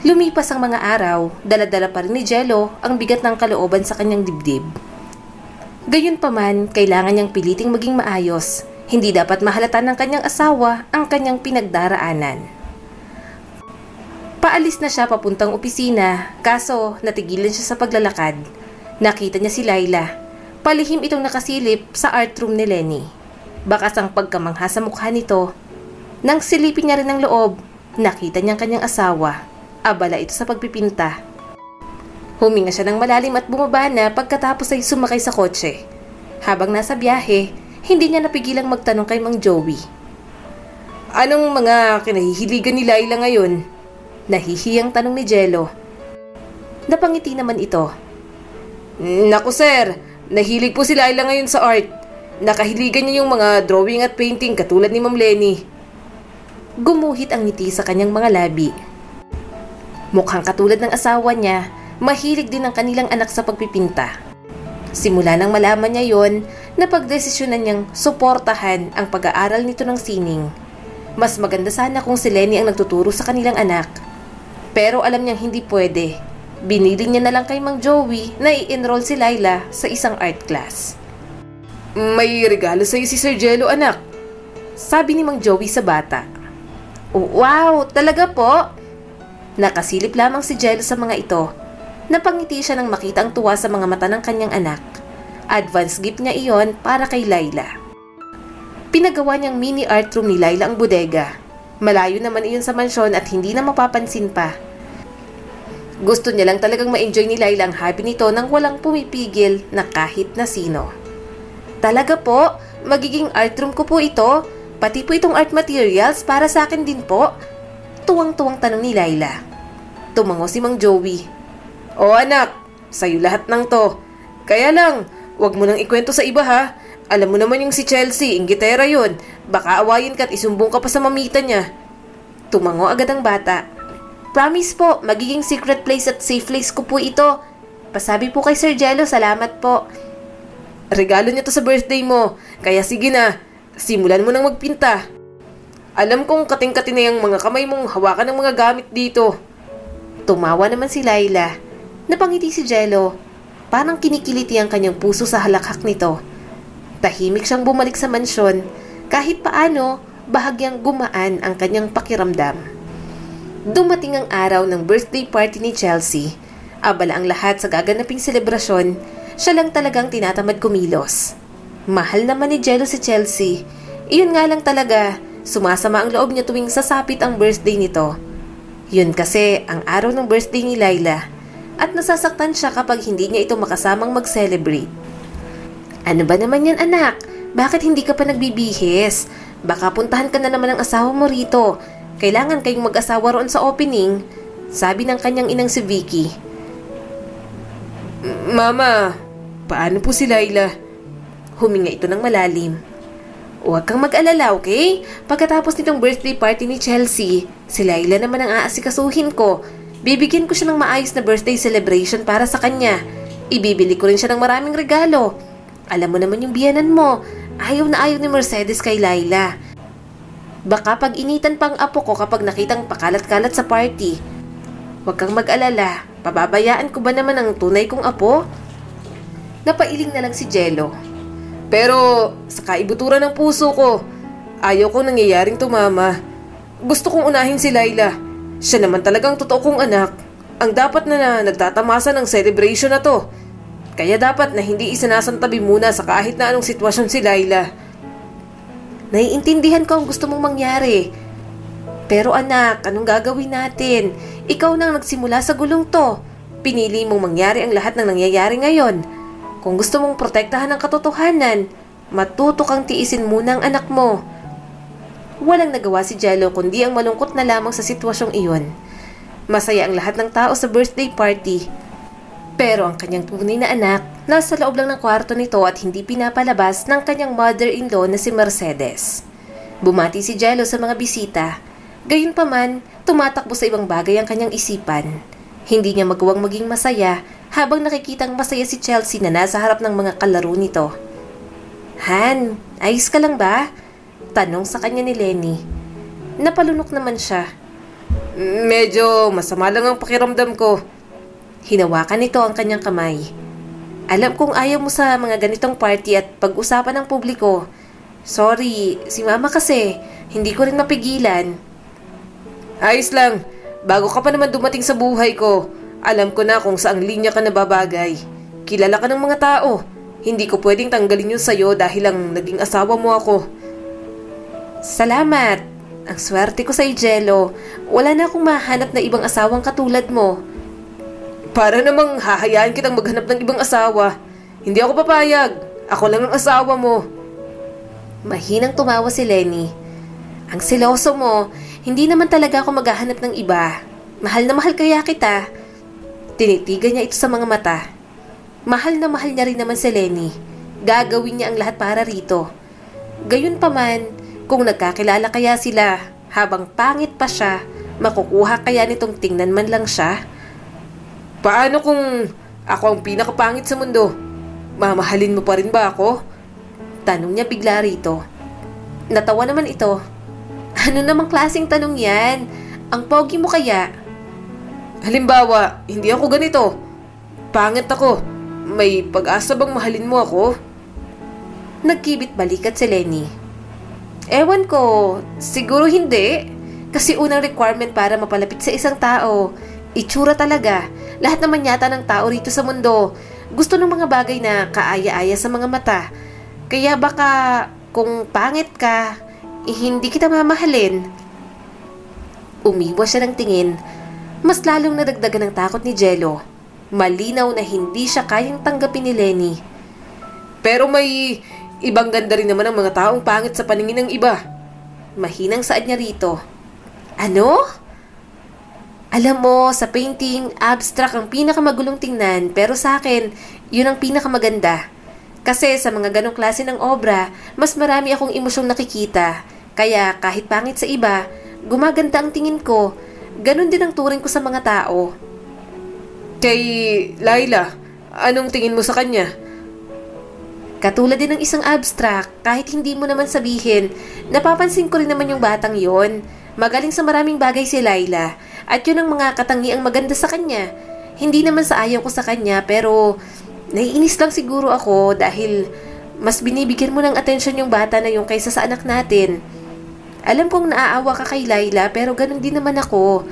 Lumipas ang mga araw, dala-dala pa rin ni Jello ang bigat ng kalooban sa kanyang dibdib. Gayunpaman, kailangan niyang piliting maging maayos. Hindi dapat mahalata ng kanyang asawa ang kanyang pinagdaraanan. Paalis na siya papuntang opisina, kaso natigilan siya sa paglalakad. Nakita niya si Laila. Palihim itong nakasilip sa art room ni Lenny. Bakas ang pagkamangha sa mukha nito. Nang silipin niya rin ang loob, nakita niya ang kanyang asawa. Abala ito sa pagpipinta. Huminga siya ng malalim at bumaba na pagkatapos ay sumakay sa kotse. Habang nasa biyahe, hindi niya napigilang magtanong kay Mang Joey. Anong mga kinahihiligan ni Laila ngayon? Nahihiyang tanong ni Jello. Napangiti naman ito. Naku sir, nahilig po si Laila ngayon sa art. Nakahiligan niya yung mga drawing at painting katulad ni Ma'am Lenny. Gumuhit ang ngiti sa kanyang mga labi. Mukhang katulad ng asawa niya, mahilig din ang kanilang anak sa pagpipinta. Simula nang malaman niya yon, napagdesisyonan niyang suportahan ang pag-aaral nito ng sining. Mas maganda sana kung si Lenny ang nagtuturo sa kanilang anak. Pero alam niyang hindi pwede. Binili niya na lang kay Mang Joey na i-enroll si Laila sa isang art class. May regalo sa'yo si Sir Jello, anak. Sabi ni Mang Joey sa bata. Wow, talaga po? Nakasilip lamang si Jello sa mga ito. Napangiti siya nang makita ang tuwa sa mga mata ng kanyang anak. Advance gift niya iyon para kay Laila. Pinagawa niyang mini art room ni Laila ang bodega. Malayo naman iyon sa mansyon at hindi na mapapansin pa. Gusto niya lang talagang ma-enjoy ni Laila ang hobby nito nang walang pumipigil na kahit na sino. Talaga po, magiging art room ko po ito. Pati po itong art materials para sa akin din po. Tuwang-tuwang tanong ni Laila. Tumango si Mang Joey. O anak, sa'yo lahat ng to. Kaya lang, wag mo nang ikwento sa iba ha. Alam mo naman yung si Chelsea, inggitera yun. Baka awayin ka at isumbong ka pa sa mamita niya. Tumango agad ang bata. Promise po, magiging secret place at safe place ko po ito. Pasabi po kay Sir Jello, salamat po. Regalo niya to sa birthday mo. Kaya sige na, simulan mo nang magpinta. Alam kong kating-kating na yung mga kamay mong hawakan ng mga gamit dito. Tumawa naman si Laila. Napangiti si Jello. Parang kinikiliti ang kanyang puso sa halakhak nito. Tahimik siyang bumalik sa mansyon. Kahit paano, bahagyang gumaan ang kanyang pakiramdam. Dumating ang araw ng birthday party ni Chelsea. Abala ang lahat sa gaganaping selebrasyon. Siya lang talagang tinatamad kumilos. Mahal naman ni Jello si Chelsea. Iyon nga lang talaga, sumasama ang loob niya tuwing sasapit ang birthday nito. Yun kasi ang araw ng birthday ni Laila. At nasasaktan siya kapag hindi niya ito makasamang mag-celebrate. Ano ba naman yan, anak? Bakit hindi ka pa nagbibihis? Baka puntahan ka na naman ng asawa mo rito. kailangan kayong mag-asawa roon sa opening, sabi ng kanyang inang si Vicky. Mama, paano po si Laila? Huminga ito ng malalim. Huwag kang mag-alala, okay? Pagkatapos nitong birthday party ni Chelsea, si Laila naman ang aasikasuhin ko. Bibigyan ko siya ng maayos na birthday celebration para sa kanya. Ibibili ko rin siya ng maraming regalo. Alam mo naman yung biyanan mo, ayaw na ayaw ni Mercedes kay Laila. Baka pag-initan pang apo ko kapag nakitang pakalat-kalat sa party. Huwag kang mag-alala, pababayaan ko ba naman ang tunay kong apo? Napailing na lang si Jello. Pero sa kaibuturan ng puso ko, ayaw ko nangyayaring tumama. Gusto kong unahin si Laila. Siya naman talagang totoo kong anak. Ang dapat na nagtatamasa ng celebration na to. Kaya dapat na hindi isinasantabi muna sa kahit na anong sitwasyon si Laila. Naiintindihan ko ang gusto mong mangyari. Pero anak, anong gagawin natin? Ikaw nang nagsimula sa gulong to. Pinili mong mangyari ang lahat ng nangyayari ngayon. Kung gusto mong protektahan ang katotohanan, matuto kang tiisin muna ang anak mo. Walang nagawa si Jello kundi ang malungkot na lamang sa sitwasyong iyon. Masaya ang lahat ng tao sa birthday party. Pero ang kanyang tunay na anak, nasa loob lang ng kwarto nito at hindi pinapalabas ng kanyang mother-in-law na si Mercedes. Bumati si Jello sa mga bisita. Gayunpaman, tumatakbo sa ibang bagay ang kanyang isipan. Hindi niya magawang maging masaya habang nakikitang masaya si Chelsea na nasa harap ng mga kalaro nito. Han, ayos ka lang ba? Tanong sa kanya ni Lenny. Napalunok naman siya. Medyo masama lang ang pakiramdam ko. Hinawakan nito ang kanyang kamay. Alam kong ayaw mo sa mga ganitong party at pag-usapan ng publiko. Sorry, si mama kasi, hindi ko rin mapigilan. Ayos lang, bago ka pa naman dumating sa buhay ko, alam ko na kung saang linya ka nababagay. Kilala ka ng mga tao. Hindi ko pwedeng tanggalin yun sa'yo dahil lang naging asawa mo ako. Salamat. Ang swerte ko sa Jello. Wala na akong mahanap na ibang asawang katulad mo. Para namang hahayaan kitang maghanap ng ibang asawa. Hindi ako papayag. Ako lang ang asawa mo. Mahinang tumawa si Lenny. Ang siloso mo, hindi naman talaga ako maghahanap ng iba. Mahal na mahal kaya kita. Tinitigan niya ito sa mga mata. Mahal na mahal niya rin naman si Lenny. Gagawin niya ang lahat para rito. Gayunpaman, kung nagkakilala kaya sila, habang pangit pa siya, makukuha kaya nitong tingnan man lang siya? Paano kung ako ang pinakapangit sa mundo? Mamahalin mo pa rin ba ako? Tanong niya bigla rito. Natawa naman ito. Ano namang klaseng tanong yan? Ang pogi mo kaya? Halimbawa, hindi ako ganito. Pangit ako. May pag-asa bang mahalin mo ako? Nagkibit balikat si Lenny. Ewan ko, siguro hindi. Kasi unang requirement para mapalapit sa isang tao, itsura talaga. Lahat naman yata ng tao rito sa mundo gusto ng mga bagay na kaaya-aya sa mga mata. Kaya baka kung pangit ka, hindi kita mamahalin. Umiwas siya ng tingin. Mas lalong nadagdagan ng takot ni Jello. Malinaw na hindi siya kayang tanggapin ni Lenny. Pero may ibang ganda rin naman ang mga taong pangit sa paningin ng iba. Mahinang saad niya rito. Ano? Alam mo, sa painting, abstract ang pinakamagulong tingnan, pero sa akin, yun ang pinakamaganda. Kasi sa mga ganong klase ng obra, mas marami akong emosyong nakikita. Kaya kahit pangit sa iba, gumaganda ang tingin ko. Ganon din ang turing ko sa mga tao. Kay Laila, anong tingin mo sa kanya? Katulad din ng isang abstract, kahit hindi mo naman sabihin, napapansin ko rin naman yung batang yon. Magaling sa maraming bagay si Laila, at yun ang mga katangiang maganda sa kanya. Hindi naman sa ayaw ko sa kanya, pero naiinis lang siguro ako dahil mas binibigyan mo ng atensyon yung bata na yung kaysa sa anak natin. Alam kong naaawa ka kay Laila, pero ganun din naman ako.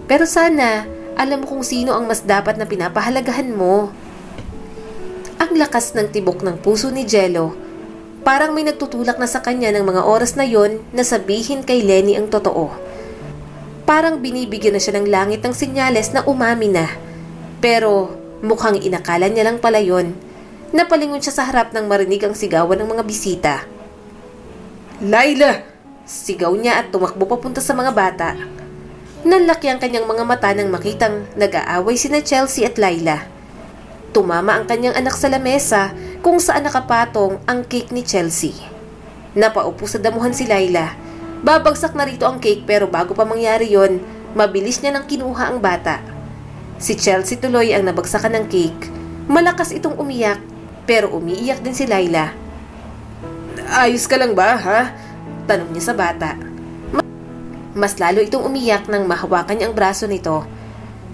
Pero sana, alam mo kung sino ang mas dapat na pinapahalagahan mo. Ang lakas ng tibok ng puso ni Jello. Parang may nagtutulak na sa kanya ng mga oras na yon na sabihin kay Lenny ang totoo. Parang binibigyan na siya ng langit ng senyales na umami na. Pero mukhang inakala niya lang pala yon. Napalingon siya sa harap nang marinig ang sigawan ng mga bisita. Laila! Sigaw niya at tumakbo papunta sa mga bata. Nanlaki ang kanyang mga mata nang makitang nag-aaway sina Chelsea at Laila. Tumama ang kanyang anak sa lamesa kung saan nakapatong ang cake ni Chelsea. Napaupo sa damuhan si Laila. Babagsak na rito ang cake pero bago pa mangyari yon, mabilis niya nang kinuha ang bata. Si Chelsea tuloy ang nabagsakan ng cake. Malakas itong umiyak pero umiiyak din si Laila. Ayos ka lang ba, ha? Tanong niya sa bata. Mas lalo itong umiyak nang mahawakan niya ang braso nito.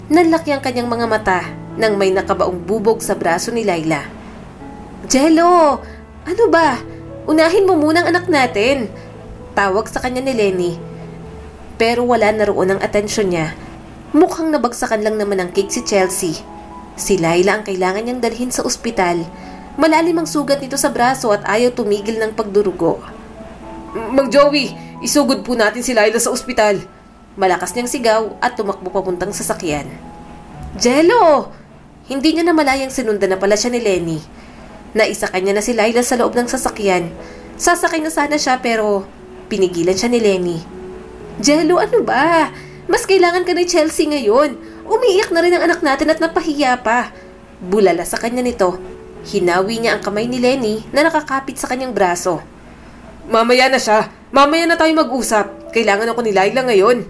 Nanlaki ang kanyang mga mata nang may nakabaong bubog sa braso ni Laila. Jello! Ano ba? Unahin mo muna ang anak natin. Tawag sa kanya ni Lenny. Pero wala na roon ang atensyon niya. Mukhang nabagsakan lang naman ang cake si Chelsea. Si Laila ang kailangan niyang dalhin sa ospital. Malalim ang sugat nito sa braso at ayaw tumigil ng pagdurugo. Mang Joey, isugod po natin si Laila sa ospital. Malakas niyang sigaw at tumakbo papuntang sasakyan. Jello! Hindi niya namalayang sinundan na pala siya ni Lenny. Naisa kanya na si Laila sa loob ng sasakyan. Sasakay na sana siya pero pinigilan siya ni Lenny. Jello, ano ba? Mas kailangan ka ni Chelsea ngayon. Umiiyak na rin ang anak natin at napahiya pa. Bulala sa kanya nito. Hinawi niya ang kamay ni Lenny na nakakapit sa kanyang braso. Mamaya na siya. Mamaya na tayo mag-usap. Kailangan ako ni Laila ngayon.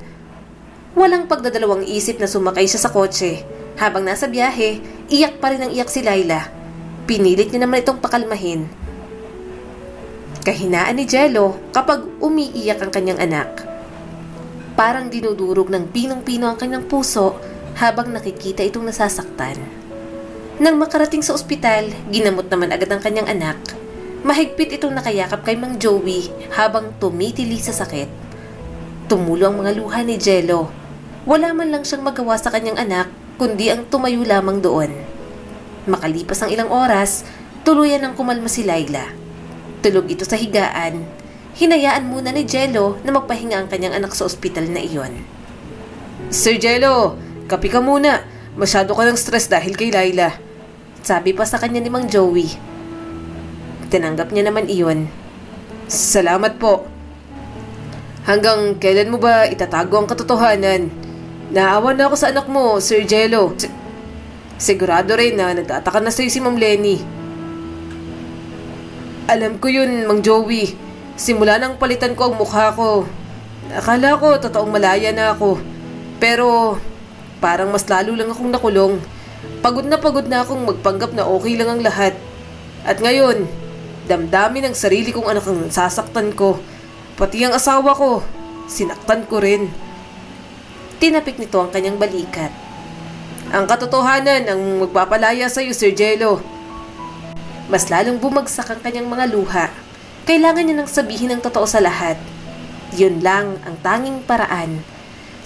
Walang pagdadalawang isip na sumakay siya sa kotse. Habang nasa biyahe, iyak pa rin ang iyak si Laila. Pinilit niya naman itong pakalmahin. Kahinaan ni Jello kapag umiiyak ang kanyang anak. Parang dinudurog ng pinong-pino ang kanyang puso habang nakikita itong nasasaktan. Nang makarating sa ospital, ginamot naman agad ang kanyang anak. Mahigpit itong nakayakap kay Mang Joey habang tumitili sa sakit. Tumulo ang mga luha ni Jello. Wala man lang siyang magawa sa kanyang anak kundi ang tumayo lamang doon. Makalipas ang ilang oras, tuluyan ng kumalma si Laila. Tulog ito sa higaan. Hinayaan muna ni Jello na magpahinga ang kanyang anak sa ospital na iyon. Sir Jello, kape ka muna. Masyado ka ng stress dahil kay Laila. Sabi pa sa kanya ni Mang Joey. Tinanggap niya naman iyon. Salamat po. Hanggang kailan mo ba itatago ang katotohanan? Naawa na ako sa anak mo, Sir Jello. Sigurado rin na nagtataka na sa'yo si Ma'am Lenny. Alam ko yun, Mang Joey. Simula nang palitan ko ang mukha ko. Akala ko totoong malaya na ako. Pero parang mas lalo lang akong nakulong. Pagod na akong magpanggap na okay lang ang lahat. At ngayon, damdamin ng sarili kong anak ang sasaktan ko. Pati ang asawa ko, sinaktan ko rin. Tinapik nito ang kanyang balikat. Ang katotohanan ang magpapalaya sa iyo, Sir Jello. Mas lalong bumagsak ang kanyang mga luha. Kailangan niya nang sabihin ang totoo sa lahat. Yun lang ang tanging paraan.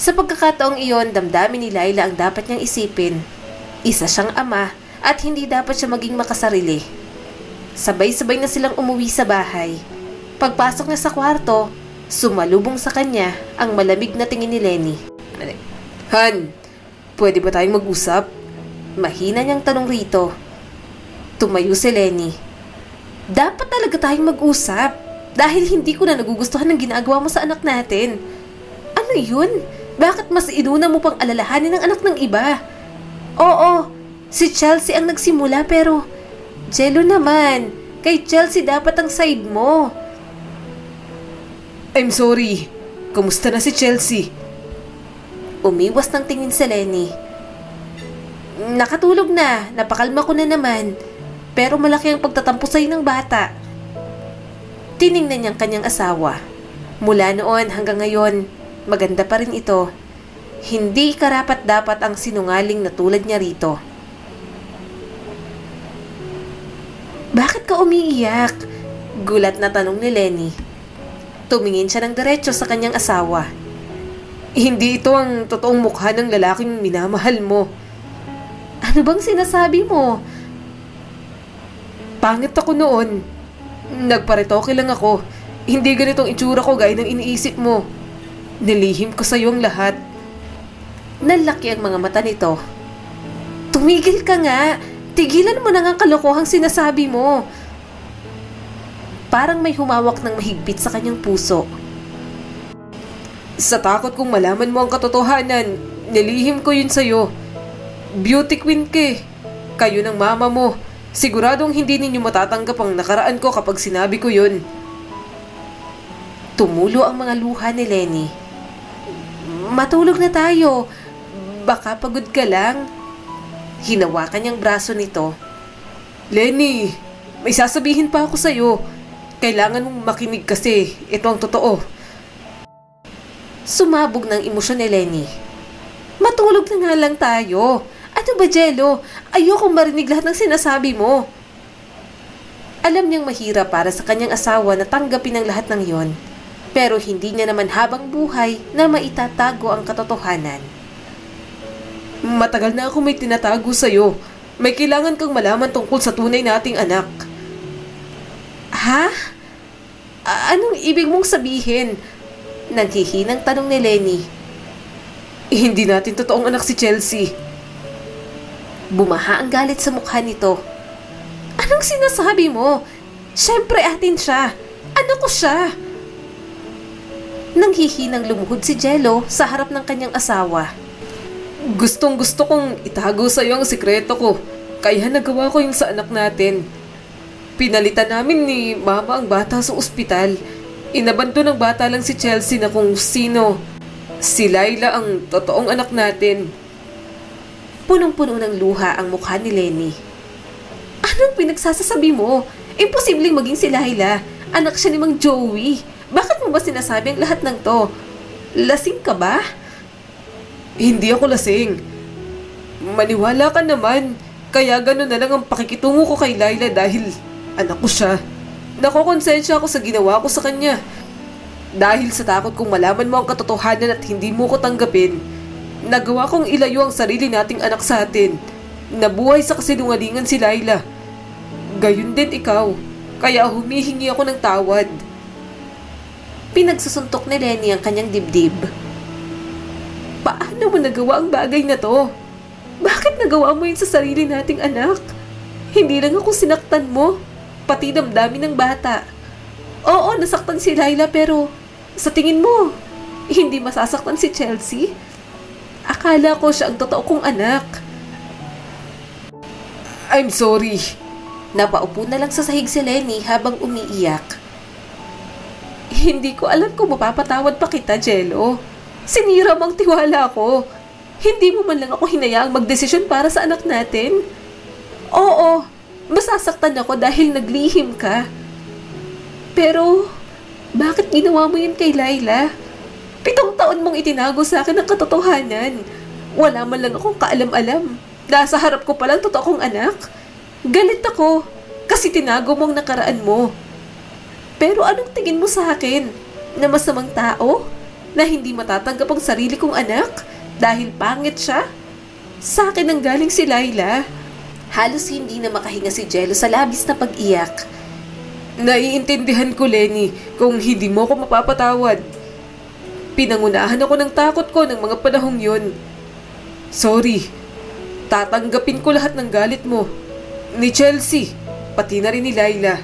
Sa pagkakataong iyon, damdamin ni Laila ang dapat niyang isipin. Isa siyang ama at hindi dapat siya maging makasarili. Sabay-sabay na silang umuwi sa bahay. Pagpasok niya sa kwarto, sumalubong sa kanya ang malamig na tingin ni Lenny. Han, pwede ba tayong mag-usap? Mahina niyang tanong rito. Tumayo si Lenny. Dapat talaga tayong mag-usap dahil hindi ko na nagugustuhan ng ginagawa mo sa anak natin. Ano yun? Bakit mas inuna mo pang alalahanin ng anak ng iba? Oo, si Chelsea ang nagsimula pero Jello naman, kay Chelsea dapat ang side mo. I'm sorry. Kumusta na si Chelsea? Umiwas ng tingin si Lenny. Nakatulog na, napakalma ko na naman. Pero malaki ang pagtatampo sa'yo ng bata. Tiningnan niyang kanyang asawa. Mula noon hanggang ngayon, maganda pa rin ito. Hindi karapat-dapat ang sinungaling na tulad niya rito. Bakit ka umiiyak? Gulat na tanong ni Lenny. Tumingin siya ng diretso sa kanyang asawa. Hindi ito ang totoong mukha ng lalaking minamahal mo. Ano bang sinasabi mo? Pangit ako noon. Nagparetoke lang ako. Hindi ganitong itsura ko gaya ng iniisip mo. Nilihim ko sa iyo ang lahat. Nalaki ang mga mata nito. Tumigil ka nga. Tigilan mo na ang kalokohang sinasabi mo. Parang may humawak ng mahigpit sa kanyang puso. Sa takot kong malaman mo ang katotohanan, nilihim ko yun sa'yo. Beauty queen ka eh. Kayo ng mama mo. Siguradong hindi ninyo matatanggap ang nakaraan ko kapag sinabi ko yun. Tumulo ang mga luha ni Lenny. Matulog na tayo. Baka pagod ka lang. Hinawakan niyang braso nito. Lenny, may sasabihin pa ako sa'yo. Kailangan mong makinig kasi. Ito ang totoo. Sumabog ng emosyon ni Lenny. Matulog na nga lang tayo. Ano ba, Jello? Ayokong marinig lahat ng sinasabi mo. Alam niyang mahirap para sa kanyang asawa na tanggapin ang lahat ng yon. Pero hindi niya naman habang buhay na maitatago ang katotohanan. Matagal na ako may tinatago sa'yo. May kailangan kang malaman tungkol sa tunay nating anak. Ha? Anong ibig mong sabihin? Naghihinang tanong ni Lenny. Hindi natin totoong anak si Chelsea. Bumaha ang galit sa mukha nito. Anong sinasabi mo? Siyempre atin siya. Anak ko siya. Nanghihinang lumuhod si Jello sa harap ng kanyang asawa. Gustong gusto kong itago sa'yo ang sikreto ko. Kaya nagawa ko yung sa anak natin. Pinalitan namin ni Mama ang bata sa ospital. Inabanto ng bata lang si Chelsea na kung sino. Si Laila ang totoong anak natin. Punong-puno ng luha ang mukha ni Lenny. Anong pinagsasasabi mo? Imposibleng maging si Laila. Anak siya ni Mang Joey. Bakit mo ba sinasabi ang lahat ng to? Lasing ka ba? Hindi ako lasing. Maniwala ka naman. Kaya gano'n na lang ang pakikitungo ko kay Laila dahil anak ko siya. Nakokonsensya ako sa ginawa ko sa kanya. Dahil sa takot kong malaman mo ang katotohanan at hindi mo ko tanggapin, nagawa kong ilayo ang sarili nating anak sa atin. Nabuhay sa kasinungalingan si Laila. Gayun din ikaw. Kaya humihingi ako ng tawad. Pinagsusuntok ni Lenny ang kanyang dibdib. Paano mo nagawa ang bagay na to? Bakit nagawa mo yun sa sarili nating anak? Hindi lang ako sinaktan mo, pati damdamin ng bata. Oo, nasaktan si Laila pero sa tingin mo, hindi masasaktan si Chelsea? Akala ko siya ang totoo kong anak. I'm sorry. Napaupo na lang sa sahig si Lenny habang umiiyak. Hindi ko alam kung mapapatawad pa kita, Jello. Sinira mo ang tiwala ko. Hindi mo man lang ako hinayaang magdesisyon para sa anak natin. Oo, masasaktan ako dahil naglihim ka. Pero, bakit ginawa mo yun kay Laila? 7 taon mong itinago sa akin ang katotohanan. Wala man lang akong kaalam-alam. Nasa harap ko palang totoo kong anak. Galit ako kasi tinago mo ang nakaraan mo. Pero anong tingin mo sa akin? Na masamang tao? Na hindi matatanggap ang sarili kong anak? Dahil pangit siya? Sa akin ang galing si Laila. Halos hindi na makahinga si Jello sa labis na pag-iyak. Naiintindihan ko, Lenny, kung hindi mo ko mapapatawad. Pinangunahan ako ng takot ko ng mga panahong yun. Sorry. Tatanggapin ko lahat ng galit mo. Ni Chelsea, pati na rin ni Laila.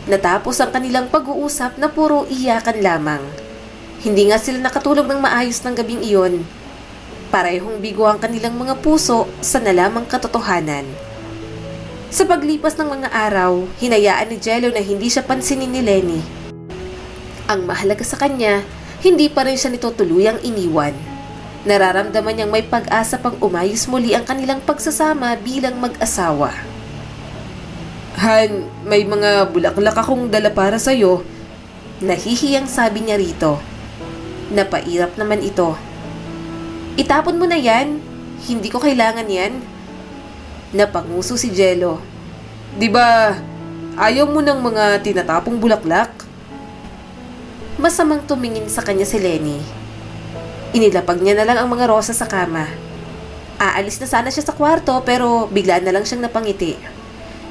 Natapos ang kanilang pag-uusap na puro iyakan lamang. Hindi nga sila nakatulog ng maayos ng gabing iyon. Parehong bigo ang kanilang mga puso sa nalamang katotohanan. Sa paglipas ng mga araw, hinayaan ni Jello na hindi siya pansinin ni Lenny. Ang mahalaga sa kanya, hindi pa rin siya nito tuluyang iniwan. Nararamdaman niyang may pag-asa pang umayos muli ang kanilang pagsasama bilang mag-asawa. Han, may mga bulaklak akong dala para sa'yo. Nahihiyang sabi niya rito. Napairap naman ito. Itapon mo na yan. Hindi ko kailangan yan. Napanguso si Jello. Diba, ayaw mo ng mga tinatapong bulaklak? Masamang tumingin sa kanya si Lenny. Inilapag niya na lang ang mga rosas sa kama. Aalis na sana siya sa kwarto pero bigla na lang siyang napangiti.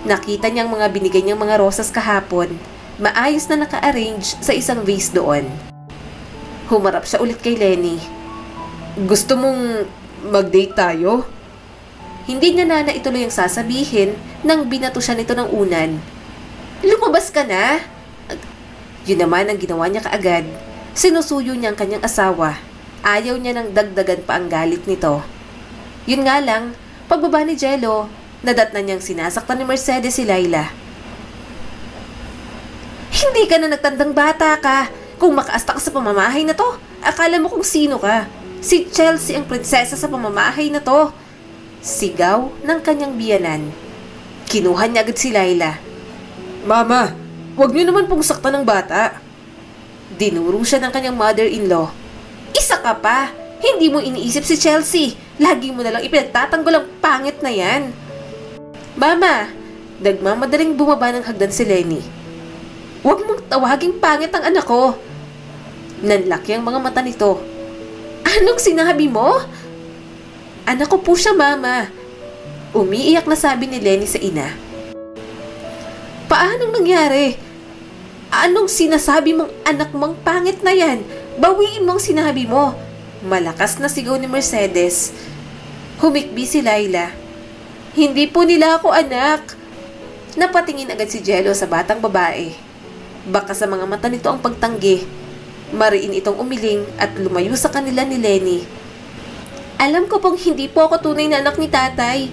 Nakita niyang mga binigay niyang mga rosas kahapon. Maayos na naka-arrange sa isang vase doon. Humarap siya ulit kay Lenny. Gusto mong mag-date tayo? Hindi niya na ituloy ang sasabihin nang binato siya nito ng unan. Lumabas ka na? Yun naman ang ginawa niya kaagad. Sinusuyo niya ang kanyang asawa. Ayaw niya nang dagdagan pa ang galit nito. Yun nga lang, pagbaba ni Jello, nadatnan niyang sinasaktan ni Mercedes si Laila. Hindi ka na nagtandang bata ka. Kung makaasta ka sa pamamahay na to, akala mo kung sino ka. Si Chelsea ang prinsesa sa pamamahay na to. Sigaw ng kanyang biyanan. Kinuha niya agad si Laila. Mama, huwag niyo naman pong saktan ng bata. Dinuro siya ng kanyang mother-in-law. Isa ka pa! Hindi mo iniisip si Chelsea. Lagi mo nalang ipinagtatanggol ang pangit na yan. Mama! Nagmamadaling bumaba ng hagdan si Lenny. Huwag mong tawaging pangit ang anak ko. Nanlaki ang mga mata nito. Anong sinabi mo? Anak ko po siya, Mama. Umiiyak na sabi ni Lenny sa ina. Paanong nangyari? Anong sinasabi mong anak mong pangit na yan? Bawiin mong sinabi mo. Malakas na sigaw ni Mercedes. Humikbi si Laila. Hindi po nila ako anak. Napatingin agad si Jello sa batang babae. Baka sa mga mata nito ang pagtanggi. Mariin itong umiling at lumayo sa kanila ni Lenny. Alam ko pong hindi po ako tunay na anak ni tatay.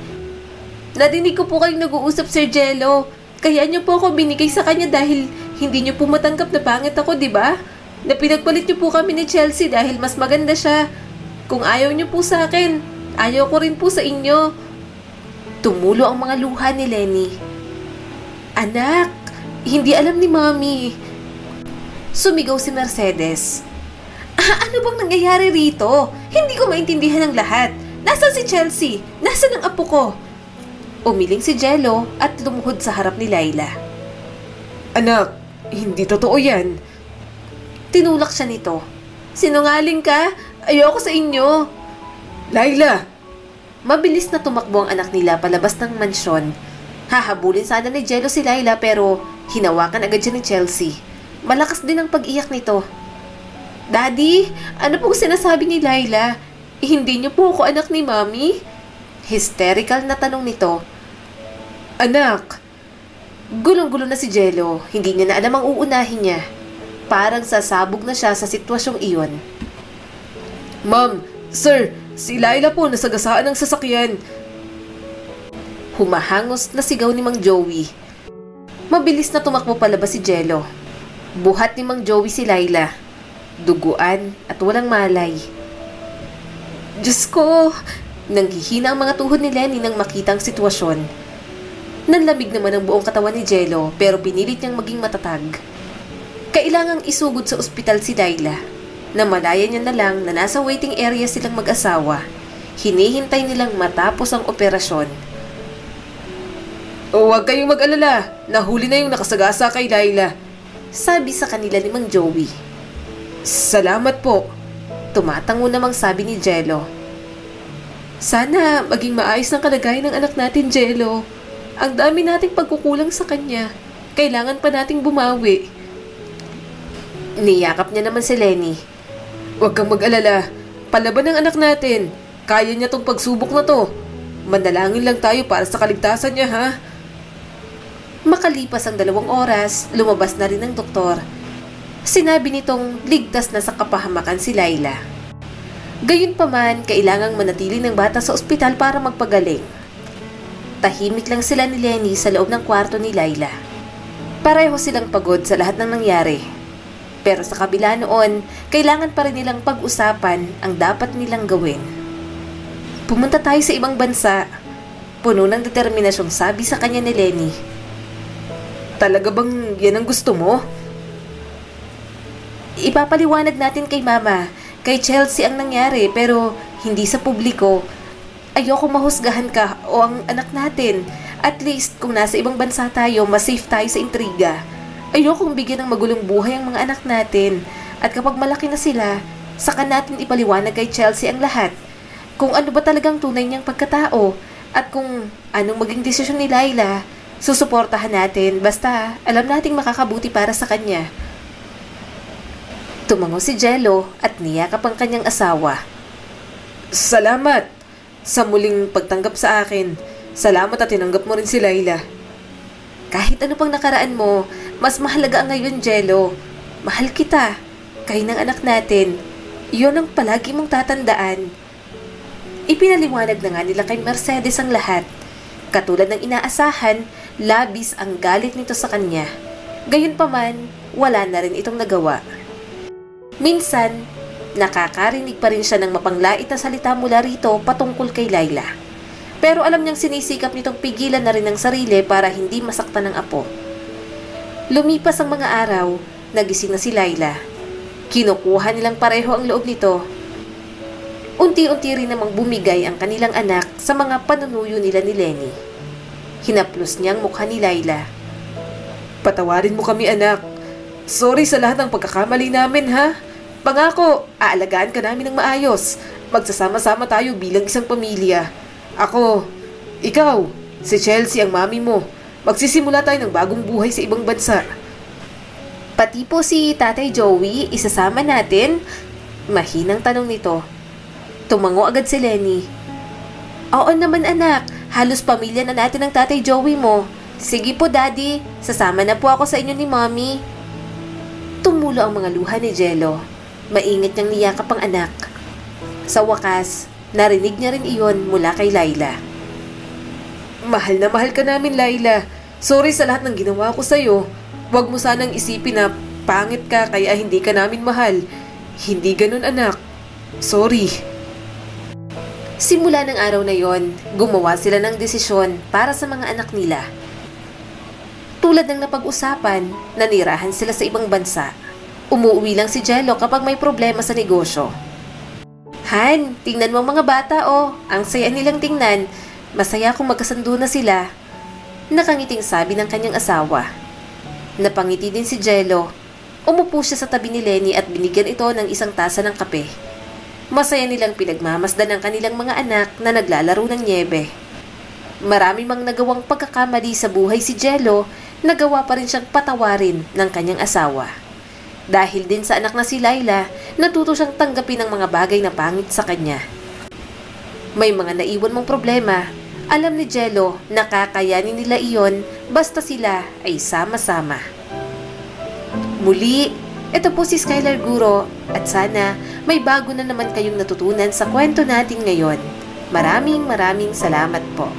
Narinig ko po kayong nag-uusap, Sir Jello. Kaya niyo po ako binigay sa kanya dahil hindi niyo po matanggap na pangit ako, di ba? Na pinagpalit niyo po kami ni Chelsea dahil mas maganda siya. Kung ayaw niyo po sa akin, ayaw ko rin po sa inyo. Tumulo ang mga luha ni Lenny. Anak, hindi alam ni Mommy. Sumigaw si Mercedes. Ano bang nangyayari rito? Hindi ko maintindihan ang lahat. Nasaan si Chelsea? Nasaan ang apo ko? Umiling si Jello at lumuhod sa harap ni Laila. Anak, hindi totoo yan. Tinulak siya nito. Sinungaling ka? Ayoko sa inyo. Laila! Mabilis na tumakbo ang anak nila palabas ng mansyon. Hahabulin sana ni Jello si Laila pero hinawakan agad siya ni Chelsea. Malakas din ang pag-iyak nito. Daddy, ano pong sinasabi ni Laila? Hindi niyo po ako anak ni Mommy? Hysterical na tanong nito. Anak! Gulong-gulo na si Jello. Hindi niya na alam ang uunahin niya. Parang sasabog na siya sa sitwasyong iyon. Ma'am, sir, si Laila po nasagasaan ng sasakyan. Humahangos na sigaw ni Mang Joey. Mabilis na tumakbo palabas si Jello. Buhat ni Mang Joey si Laila. Duguan at walang malay. Diyos ko! Nanghihina ang mga tuhod ni Lenny nang makita ang sitwasyon. Nanlamig naman ang buong katawan ni Jello pero pinilit niyang maging matatag. Kailangang isugod sa ospital si Laila. Namalayan niya na lang na nasa waiting area silang mag-asawa. Hinihintay nilang matapos ang operasyon. Huwag kayong mag-alala. Nahuli na yung nakasagasa kay Laila. Sabi sa kanila ni Mang Joey. Salamat po. Tumatango namang sabi ni Jello. Sana maging maayos ng kalagayan ng anak natin, Jello. Ang dami nating pagkukulang sa kanya. Kailangan pa nating bumawi. Niyakap niya naman si Lenny. Huwag kang mag-alala. Palaban ng anak natin. Kaya niya tong pagsubok na to. Manalangin lang tayo para sa kaligtasan niya, ha? Makalipas ang 2 oras, lumabas na rin ang doktor. Sinabi nitong ligtas na sa kapahamakan si Laila. Gayunpaman, kailangang manatili ng bata sa ospital para magpagaling. Tahimik lang sila ni Lenny sa loob ng kwarto ni Laila. Pareho silang pagod sa lahat ng nangyari. Pero sa kabila noon, kailangan pa rin nilang pag-usapan ang dapat nilang gawin. Pumunta tayo sa ibang bansa. Puno ng determinasyong sabi sa kanya ni Lenny. Talaga bang yan ang gusto mo? Ipapaliwanag natin kay Mama, kay Chelsea ang nangyari pero hindi sa publiko. Ayoko mahusgahan ka o ang anak natin. At least kung nasa ibang bansa tayo, mas safe tayo sa intriga. Ayokong bigyan ng magulong buhay ang mga anak natin. At kapag malaki na sila, saka natin ipaliwanag kay Chelsea ang lahat. Kung ano ba talagang tunay niyang pagkatao at kung anong maging desisyon ni Laila, susuportahan natin basta alam nating makakabuti para sa kanya. Tumango si Jello at niyakap ang kanyang asawa. Salamat sa muling pagtanggap sa akin. Salamat at tinanggap mo rin si Laila. Kahit ano pang nakaraan mo, mas mahalaga ang ngayon, Jello. Mahal kita. kayo ng anak natin. Iyon ang palagi mong tatandaan. Ipinaliwanag na nga nila kay Mercedes ang lahat. Katulad ng inaasahan, labis ang galit nito sa kanya. Gayunpaman, wala na rin itong nagawa. Minsan, nakakarinig pa rin siya ng mapanglait na salita mula rito patungkol kay Laila. Pero alam niyang sinisikap nitong pigilan na rin ang sarili para hindi masaktan ng apo. Lumipas ang mga araw, nagising na si Laila. Kinukuha nilang pareho ang loob nito. Unti-unti rin namang bumigay ang kanilang anak sa mga panunuyo nila ni Lenny. Hinaplos niyang mukha ni Laila. Patawarin mo kami, anak. Sorry sa lahat ng pagkakamali namin, ha? Pangako, aalagaan ka namin ng maayos. Magsasama-sama tayo bilang isang pamilya. Ako, ikaw, si Chelsea ang mami mo. Magsisimula tayo ng bagong buhay sa ibang bansa. Pati po si Tatay Joey, isasama natin? Mahinang tanong nito. Tumango agad si Lenny. Oo naman anak, halos pamilya na natin ang Tatay Joey mo. Sige po daddy, sasama na po ako sa inyo ni mommy. Tumulo ang mga luha ni Jello. Maingat niyang niyakap ang anak. Sa wakas, narinig niya rin iyon mula kay Laila. Mahal na mahal ka namin, Laila. Sorry sa lahat ng ginawa ko sa'yo. Huwag mo sanang isipin na pangit ka kaya hindi ka namin mahal. Hindi ganun, anak. Sorry. Simula ng araw na yon, gumawa sila ng desisyon para sa mga anak nila. Tulad ng napag-usapan, nanirahan sila sa ibang bansa. Umuwi lang si Jello kapag may problema sa negosyo. Han, tingnan mo mga bata oh, ang saya nilang tingnan. Masaya kung magkasundo na sila. Nakangiting sabi ng kanyang asawa. Napangiti din si Jello. Umupo siya sa tabi ni Lenny at binigyan ito ng isang tasa ng kape. Masaya nilang pinagmamasdan ang kanilang mga anak na naglalaro ng nyebe. Marami mang nagawang pagkakamali sa buhay si Jello, nagawa pa rin siyang patawarin ng kanyang asawa. Dahil din sa anak na si Laila, natuto siyang tanggapin ang mga bagay na pangit sa kanya. May mga naiwan mong problema, alam ni Jello na kakayanin nila iyon basta sila ay sama-sama. Muli, ito po si Skylar Guro at sana may bago na naman kayong natutunan sa kwento natin ngayon. Maraming salamat po.